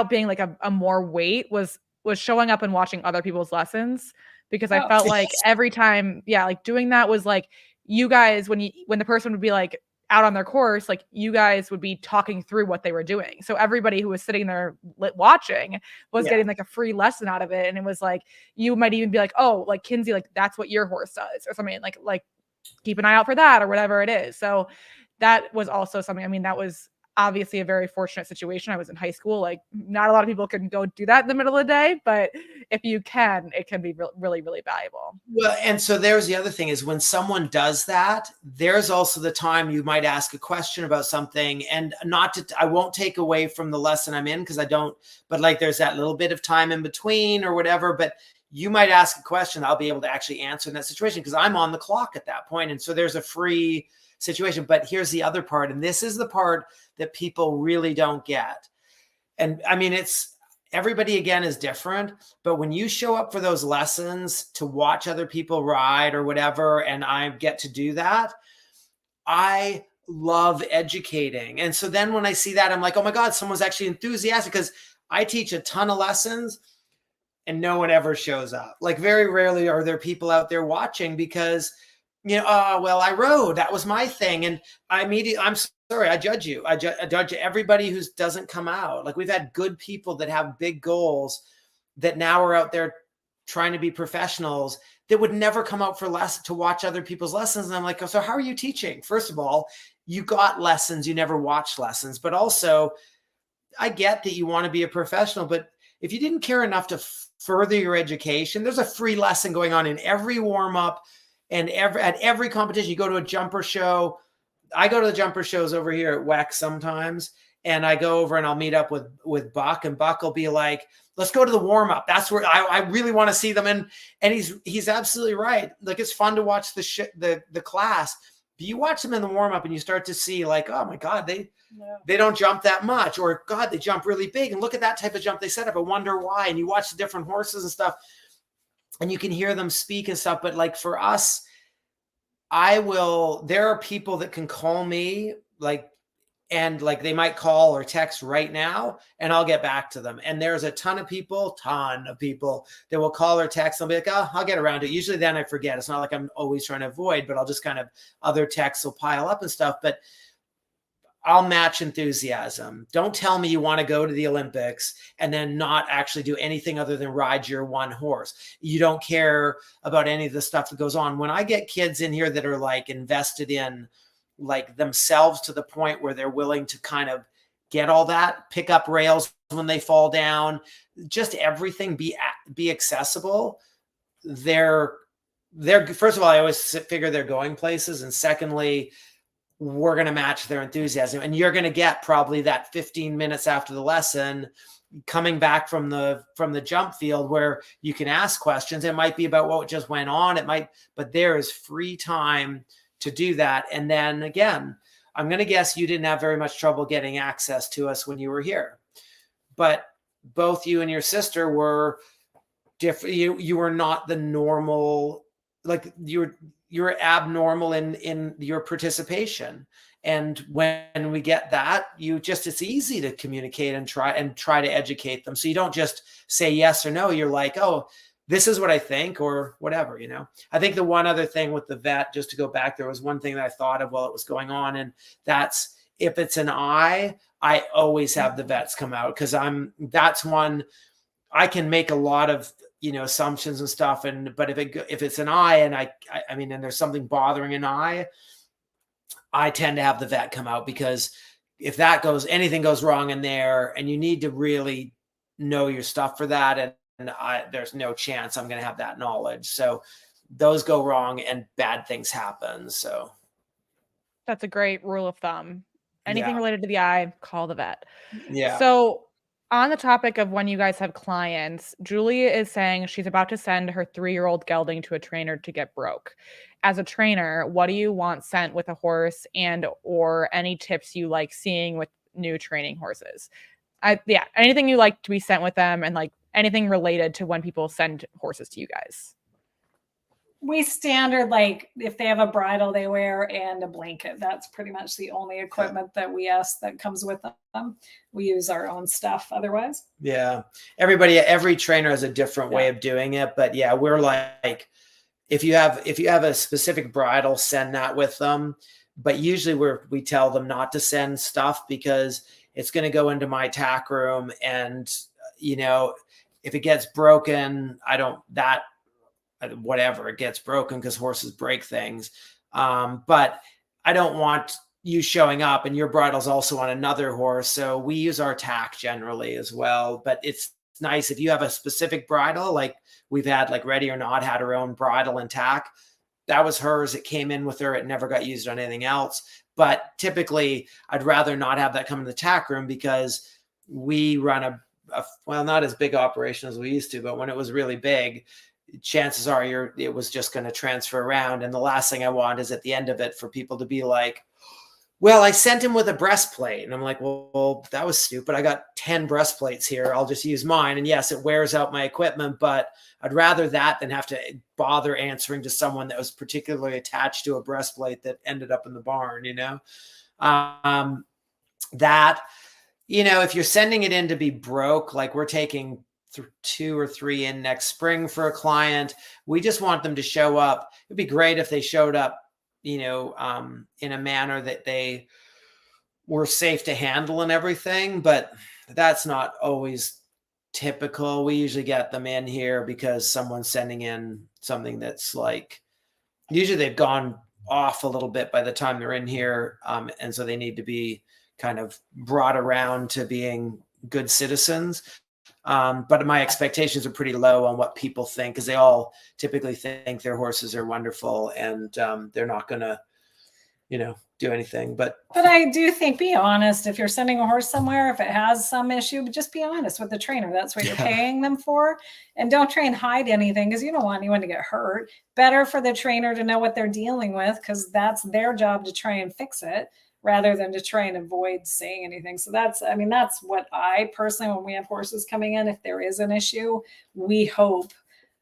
being like a more weight, was showing up and watching other people's lessons, because I felt like every time, like doing that was like, you guys, when the person would be like out on their course, like you guys would be talking through what they were doing. So everybody who was sitting there watching was getting like a free lesson out of it. And it was like, you might even be like, oh, like Kinsey, like that's what your horse does, or something, like keep an eye out for that, or whatever it is. So that was also something, that was obviously a very fortunate situation. I was in high school. Like not a lot of people can go do that in the middle of the day, but if you can, it can be really, really valuable. Well, and so there's the other thing is, when someone does that, there's also the time you might ask a question about something, and I won't take away from the lesson I'm in, because I don't, but like there's that little bit of time in between or whatever, but you might ask a question I'll be able to actually answer in that situation, because I'm on the clock at that point. And so there's a free situation. But here's the other part, and this is the part that people really don't get. And everybody again is different, but when you show up for those lessons to watch other people ride or whatever, and I get to do that, I love educating. And so then when I see that, I'm like, oh my God, someone's actually enthusiastic, because I teach a ton of lessons and no one ever shows up. Like very rarely are there people out there watching, because well, I rode, that was my thing. And I'm sorry, I judge you. I judge everybody who doesn't come out. Like we've had good people that have big goals that now are out there trying to be professionals that would never come out to watch other people's lessons. And I'm like, so how are you teaching? First of all, you got lessons, you never watched lessons. But also, I get that you want to be a professional, but if you didn't care enough to further your education, there's a free lesson going on in every warm-up and at every competition. You go to a jumper show. I go to the jumper shows over here at WEC sometimes, and I go over and I'll meet up with Buck, and Buck will be like, let's go to the warm-up. That's where I really want to see them. And he's absolutely right. Like it's fun to watch the class, but you watch them in the warm-up and you start to see like, oh my God, they don't jump that much, or God, they jump really big, and look at that type of jump they set up. I wonder why. And you watch the different horses and stuff, and you can hear them speak and stuff. But like for us, there are people that can call me and they might call or text right now, and I'll get back to them. And there's a ton of people that will call or text. I'll be like, oh, I'll get around to it. Usually then I forget. It's not like I'm always trying to avoid, but I'll just kind of, other texts will pile up and stuff. But I'll match enthusiasm. Don't tell me you want to go to the Olympics and then not actually do anything other than ride your one horse. You don't care about any of the stuff that goes on. When I get kids in here that are like invested in like themselves to the point where they're willing to kind of get all that, pick up rails when they fall down, just everything be accessible. They're first of all, I always figure they're going places. And secondly, we're going to match their enthusiasm. And you're going to get probably that 15 minutes after the lesson coming back from the jump field where you can ask questions. It might be about what just went on. But there is free time to do that. And then again, I'm going to guess you didn't have very much trouble getting access to us when you were here, but both you and your sister were different. You were not the normal, like you're abnormal in your participation. And when we get that, it's easy to communicate and try to educate them. So you don't just say yes or no. You're like, oh, this is what I think, or whatever, I think the one other thing with the vet, just to go back, there was one thing that I thought of while it was going on. And that's, if it's an eye, I always have the vets come out, because that's one I can make a lot of, assumptions and stuff. But if it's an eye and I mean, and there's something bothering an eye, I tend to have the vet come out, because if anything goes wrong in there, and you need to really know your stuff for that. And there's no chance I'm going to have that knowledge. So those go wrong and bad things happen. So that's a great rule of thumb. Anything related to the eye, call the vet. Yeah. So on the topic of when you guys have clients, Julia is saying she's about to send her 3-year-old gelding to a trainer to get broke. As a trainer, what do you want sent with a horse, or any tips you like seeing with new training horses? Anything you like to be sent with them, and like anything related to when people send horses to you guys. We standard, like if they have a bridle they wear and a blanket, that's pretty much the only equipment that we ask that comes with them. We use our own stuff otherwise. Yeah. Every trainer has a different way of doing it. But yeah, we're like, if you have a specific bridle, send that with them. But usually we tell them not to send stuff, because it's going to go into my tack room. And, if it gets broken, whatever, it gets broken, because horses break things. But I don't want you showing up and your bridle's also on another horse. So we use our tack generally as well. But it's nice if you have a specific bridle, like we've had, like Ready or Not had her own bridle and tack. That was hers. It came in with her. It never got used on anything else. But typically I'd rather not have that come in the tack room, because we run well, not as big operation as we used to, but when it was really big, chances are it was just going to transfer around. And the last thing I want is at the end of it for people to be like, well, I sent him with a breastplate. And I'm like, well, that was stupid. I got 10 breastplates here. I'll just use mine. And yes, it wears out my equipment, but I'd rather that than have to bother answering to someone that was particularly attached to a breastplate that ended up in the barn, if you're sending it in to be broke, like we're taking 2 or 3 in next spring for a client, we just want them to show up. It'd be great if they showed up, in a manner that they were safe to handle and everything, but that's not always typical. We usually get them in here because someone's sending in something that's like, usually they've gone off a little bit by the time they're in here. And so they need to be kind of brought around to being good citizens. But my expectations are pretty low on what people think, because they all typically think their horses are wonderful, and they're not going to, do anything. But I do think, be honest. If you're sending a horse somewhere, if it has some issue, just be honest with the trainer. That's what you're paying them for. And don't try and hide anything, because you don't want anyone to get hurt. Better for the trainer to know what they're dealing with, because that's their job to try and fix it, rather than to try and avoid saying anything. So that's what I personally, when we have horses coming in, if there is an issue, we hope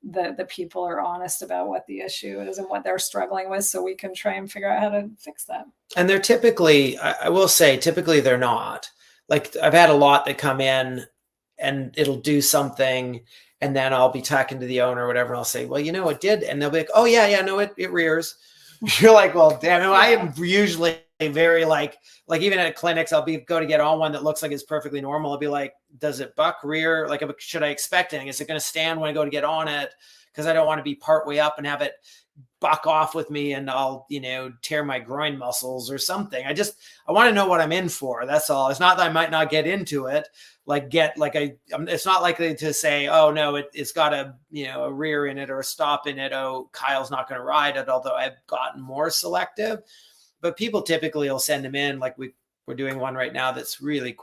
that the people are honest about what the issue is and what they're struggling with, so we can try and figure out how to fix that. And they're typically, I will say, typically they're not. Like I've had a lot that come in and it'll do something, and then I'll be talking to the owner or whatever, and I'll say, well, it did. And they'll be like, oh yeah, no, it rears. You're like, well, damn it. I am usually very like even at clinics, I'll go to get on one that looks like it's perfectly normal. I'll be like, does it buck, rear? Like, should I expect anything? Is it going to stand when I go to get on it? Because I don't want to be part way up and have it buck off with me and I'll, tear my groin muscles or something. I want to know what I'm in for. That's all. It's not that I might not get into it. It's not likely to say, oh no, it's got a rear in it or a stop in it. Oh, Kyle's not going to ride it. Although I've gotten more selective, but people typically will send them in. Like we're doing one right now that's really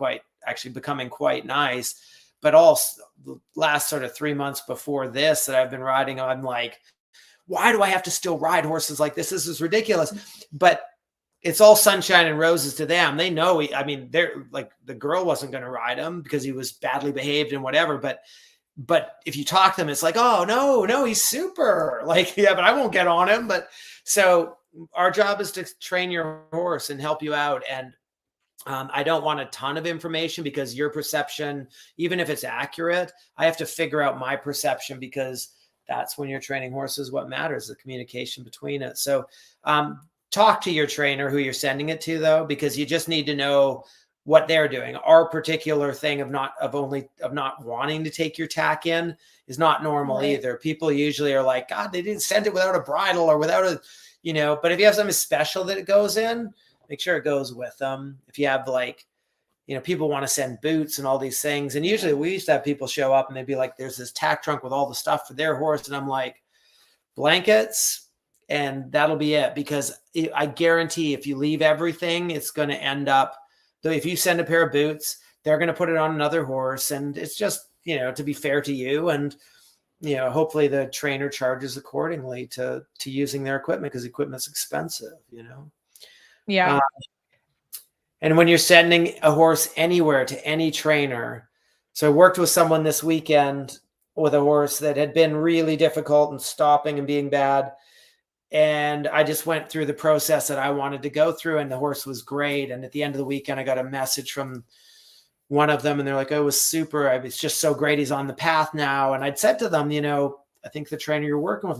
actually becoming quite nice. But also the last sort of 3 months before this that I've been riding, I'm like, why do I have to still ride horses like this? This is ridiculous. But it's all sunshine and roses to them. They know, they're like, the girl wasn't going to ride him because he was badly behaved and whatever. But if you talk to them, it's like, oh, no, he's super. Like, yeah, but I won't get on him. But so our job is to train your horse and help you out. And I don't want a ton of information because your perception, even if it's accurate, I have to figure out my perception because that's when you're training horses, what matters, the communication between it. So talk to your trainer who you're sending it to, though, because you just need to know what they're doing. Our particular thing of not wanting to take your tack in is not normal either. People usually are like, God, they didn't send it without a bridle or without a, but if you have something special that it goes in, make sure it goes with them. If you have people want to send boots and all these things. And usually we used to have people show up and they'd be like, there's this tack trunk with all the stuff for their horse. And I'm like, blankets, and that'll be it. Because I guarantee if you leave everything, it's going to end up, though, if you send a pair of boots, they're going to put it on another horse. And it's just, to be fair to you. And, hopefully the trainer charges accordingly to using their equipment because equipment's expensive, Yeah. And when you're sending a horse anywhere to any trainer, so I worked with someone this weekend with a horse that had been really difficult and stopping and being bad. And I just went through the process that I wanted to go through and the horse was great. And at the end of the weekend, I got a message from one of them and they're like, oh, it was super. It's just so great. He's on the path now. And I'd said to them, I think the trainer you're working with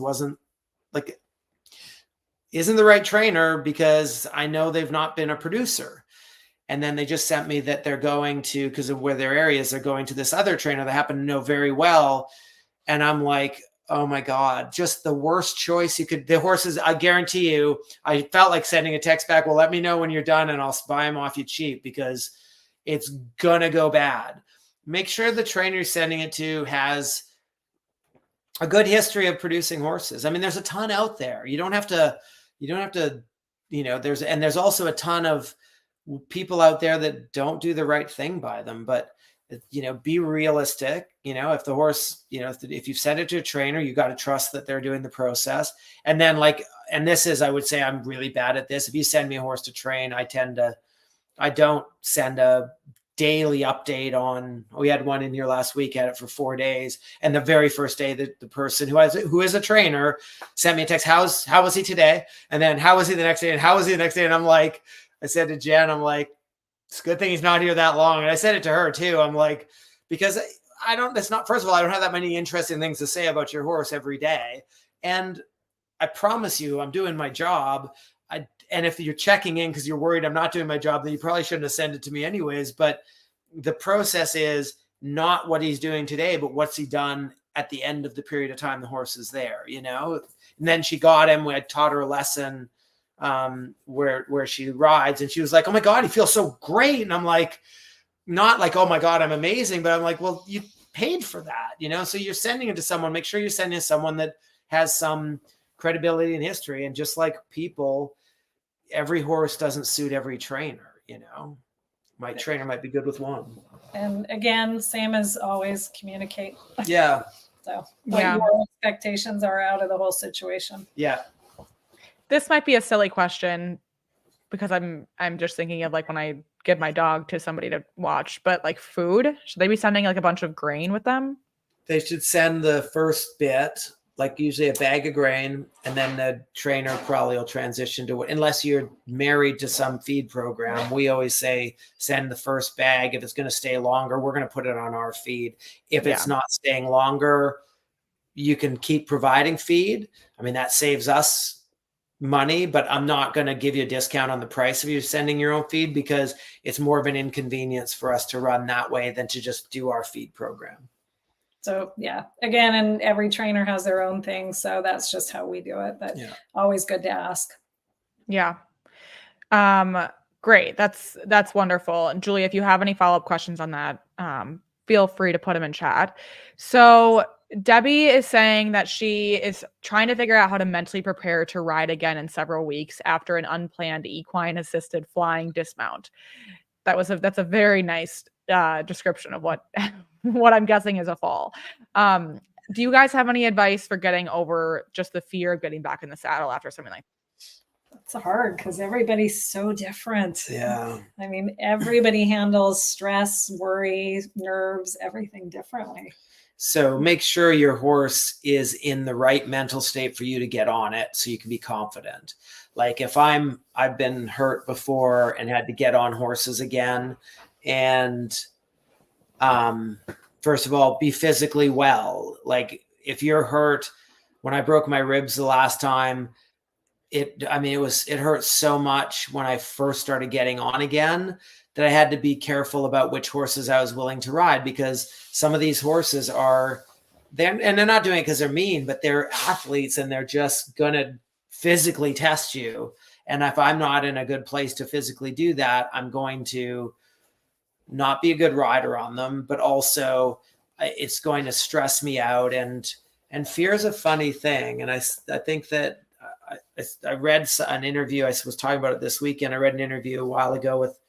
isn't the right trainer because I know they've not been a producer. And then they just sent me that they're going to, because of where their area is, they're going to this other trainer they happen to know very well. And I'm like, oh my God, just the worst choice you could. The horses, I guarantee you, I felt like sending a text back, well, let me know when you're done and I'll buy them off you cheap because it's going to go bad. Make sure the trainer you're sending it to has a good history of producing horses. There's a ton out there. You don't have to, there's also a ton of people out there that don't do the right thing by them, but be realistic. If the horse, if you send it to a trainer, you got to trust that they're doing the process. And then I would say I'm really bad at this. If you send me a horse to train, I don't send a daily update on, we had one in here last week, had it for 4 days. And the very first day that the person who is a trainer sent me a text, how was he today? And then how was he the next day? And how was he the next day? And I'm like, I said to Jen, I'm like, it's a good thing he's not here that long. And I said it to her too. I'm like, because first of all, I don't have that many interesting things to say about your horse every day. And I promise you, I'm doing my job. And if you're checking in because you're worried I'm not doing my job, then you probably shouldn't have sent it to me anyways. But the process is not what he's doing today, but what's he done at the end of the period of time the horse is there, And then she got him. I taught her a lesson where she rides, and she was like, oh my God, he feels so great. And I'm like, not like, oh my God, I'm amazing, but I'm like, well, you paid for that, so you're sending it to someone. Make sure you're sending it to someone that has some credibility and history. And just like people, every horse doesn't suit every trainer, my trainer might be good with one. And again, same as always, communicate. Yeah. So what your expectations are out of the whole situation. Yeah. This might be a silly question because I'm just thinking of when I give my dog to somebody to watch, but food, should they be sending a bunch of grain with them? They should send the first bit, usually a bag of grain, and then the trainer probably will transition to unless you're married to some feed program. We always say send the first bag. If it's going to stay longer, we're going to put it on our feed. If it's not staying longer, you can keep providing feed. That saves us money, but I'm not going to give you a discount on the price of you sending your own feed, because it's more of an inconvenience for us to run that way than to just do our feed program. So yeah, again, and every trainer has their own thing. So that's just how we do it, but always good to ask. Yeah. Great. That's wonderful. And Julie, if you have any follow-up questions on that, feel free to put them in chat. So Debbie is saying that she is trying to figure out how to mentally prepare to ride again in several weeks after an unplanned equine assisted flying dismount. That's a very nice description of what what I'm guessing is a fall. Do you guys have any advice for getting over just the fear of getting back in the saddle after something like that? It's hard because everybody's so different. Yeah. I mean, everybody handles stress, worry, nerves, everything differently. So make sure your horse is in the right mental state for you to get on it so you can be confident. Like if I've been hurt before and had to get on horses again, and first of all, be physically well. Like if you're hurt, when I broke my ribs the last time, it hurt so much when I first started getting on again that I had to be careful about which horses I was willing to ride, because some of these horses they're not doing it because they're mean, but they're athletes and they're just going to physically test you. And if I'm not in a good place to physically do that, I'm going to not be a good rider on them, but also it's going to stress me out. And fear is a funny thing. And I think that I read an interview. I was talking about it this weekend. I read an interview a while ago with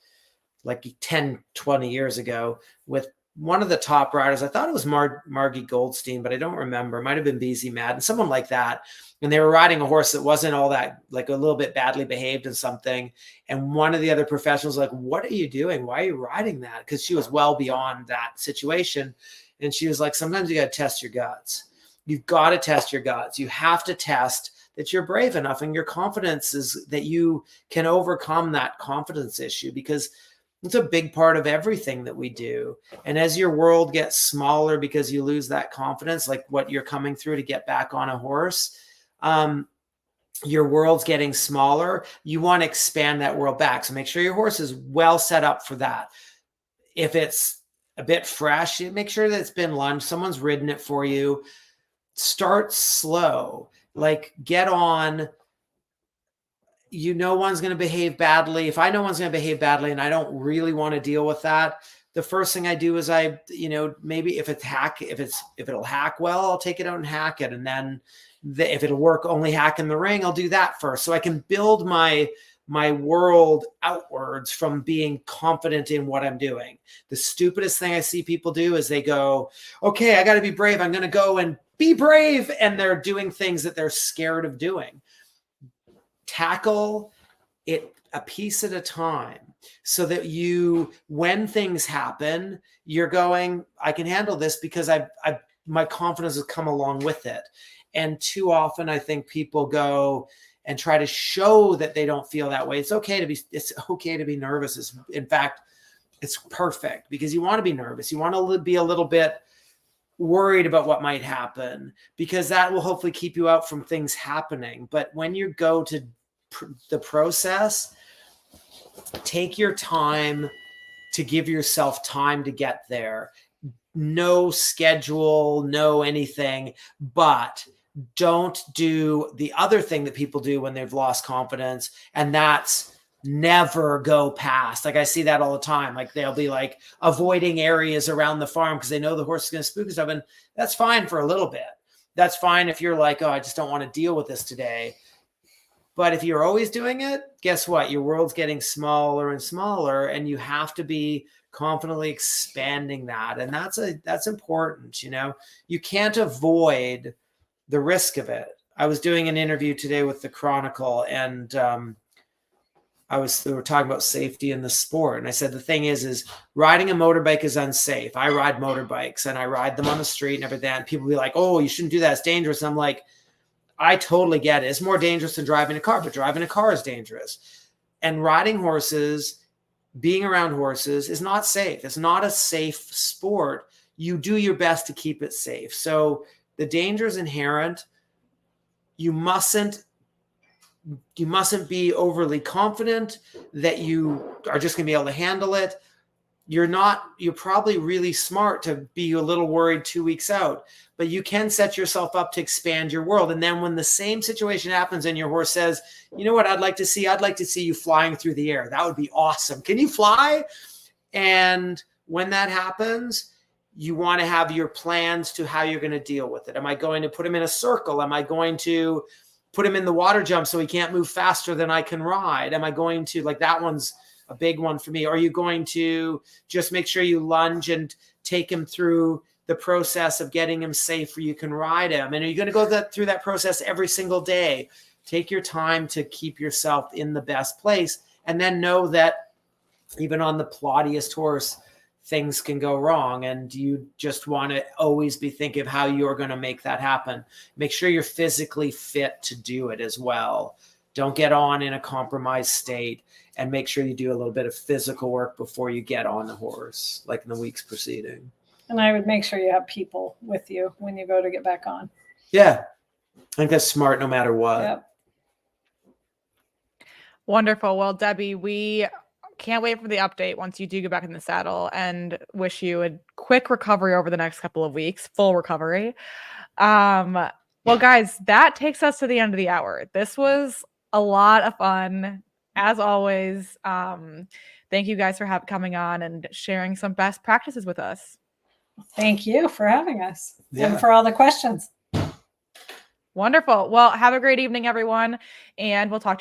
like 10, 20 years ago with one of the top riders. I thought it was Margie Goldstein, but I don't remember. It might've been BZ Madden, someone like that. And they were riding a horse that wasn't all that, like a little bit badly behaved and something. And one of the other professionals was like, what are you doing? Why are you riding that? Because she was well beyond that situation. And she was like, sometimes you got to test your guts. You've got to test your guts. You have to test that you're brave enough, and your confidence is that you can overcome that confidence issue, because it's a big part of everything that we do. And as your world gets smaller because you lose that confidence, like what you're coming through to get back on a horse, your world's getting smaller. You want to expand that world back. So make sure your horse is well set up for that. If it's a bit fresh, make sure that it's been lunged. Someone's ridden it for you. Start slow. Like get on. One's going to behave badly. If I know one's going to behave badly and I don't really want to deal with that, the first thing I do is maybe if it'll hack well, I'll take it out and hack it. And then if it'll work only hack in the ring, I'll do that first. So I can build my world outwards from being confident in what I'm doing. The stupidest thing I see people do is they go, okay, I got to be brave. I'm going to go and be brave. And they're doing things that they're scared of doing. Tackle it a piece at a time so that when things happen, you're going, I can handle this because my confidence has come along with it. And too often I think people go and try to show that they don't feel that way. It's okay to be nervous. In fact, it's perfect, because you want to be nervous. You want to be a little bit worried about what might happen, because that will hopefully keep you out from things happening. But when you go to the process, take your time to give yourself time to get there. No schedule, no anything, but don't do the other thing that people do when they've lost confidence, and that's never go past. Like I see that all the time. Like they'll be like avoiding areas around the farm because they know the horse is going to spook and stuff. And that's fine for a little bit. That's fine if you're like, oh, I just don't want to deal with this today. But if you're always doing it, guess what? Your world's getting smaller and smaller, and you have to be confidently expanding that. And that's important. You can't avoid the risk of it. I was doing an interview today with the Chronicle, and we were talking about safety in the sport. And I said, the thing is riding a motorbike is unsafe. I ride motorbikes and I ride them on the street and everything. And people be like, oh, you shouldn't do that. It's dangerous. And I'm like, I totally get it. It's more dangerous than driving a car, but driving a car is dangerous. And riding horses, being around horses is not safe. It's not a safe sport. You do your best to keep it safe. So the danger is inherent. You mustn't you mustn't be overly confident that you are just going to be able to handle it. You're probably really smart to be a little worried 2 weeks out, but you can set yourself up to expand your world. And then when the same situation happens and your horse says, you know what, I'd like to see you flying through the air. That would be awesome. Can you fly? And when that happens, you want to have your plans to how you're going to deal with it. Am I going to put him in a circle? Am I going to put him in the water jump so he can't move faster than I can ride? Am I going to, like, that one's a big one for me. Are you going to just make sure you lunge and take him through the process of getting him safe where you can ride him? And are you going to go through that process every single day? Take your time to keep yourself in the best place, and then know that even on the plottiest horse, things can go wrong, and you just want to always be thinking of how you're going to make that happen. Make sure you're physically fit to do it as well. Don't get on in a compromised state, and make sure you do a little bit of physical work before you get on the horse, like in the weeks preceding. And I would make sure you have people with you when you go to get back on. Yeah. I think that's smart no matter what. Yep. Wonderful. Well, Debbie, we can't wait for the update once you do get back in the saddle, and wish you a quick recovery over the next couple of weeks, full recovery. Well, guys, that takes us to the end of the hour. This was a lot of fun. As always, thank you guys for coming on and sharing some best practices with us. Thank you for having us and for all the questions. Wonderful. Well, have a great evening, everyone, and we'll talk to you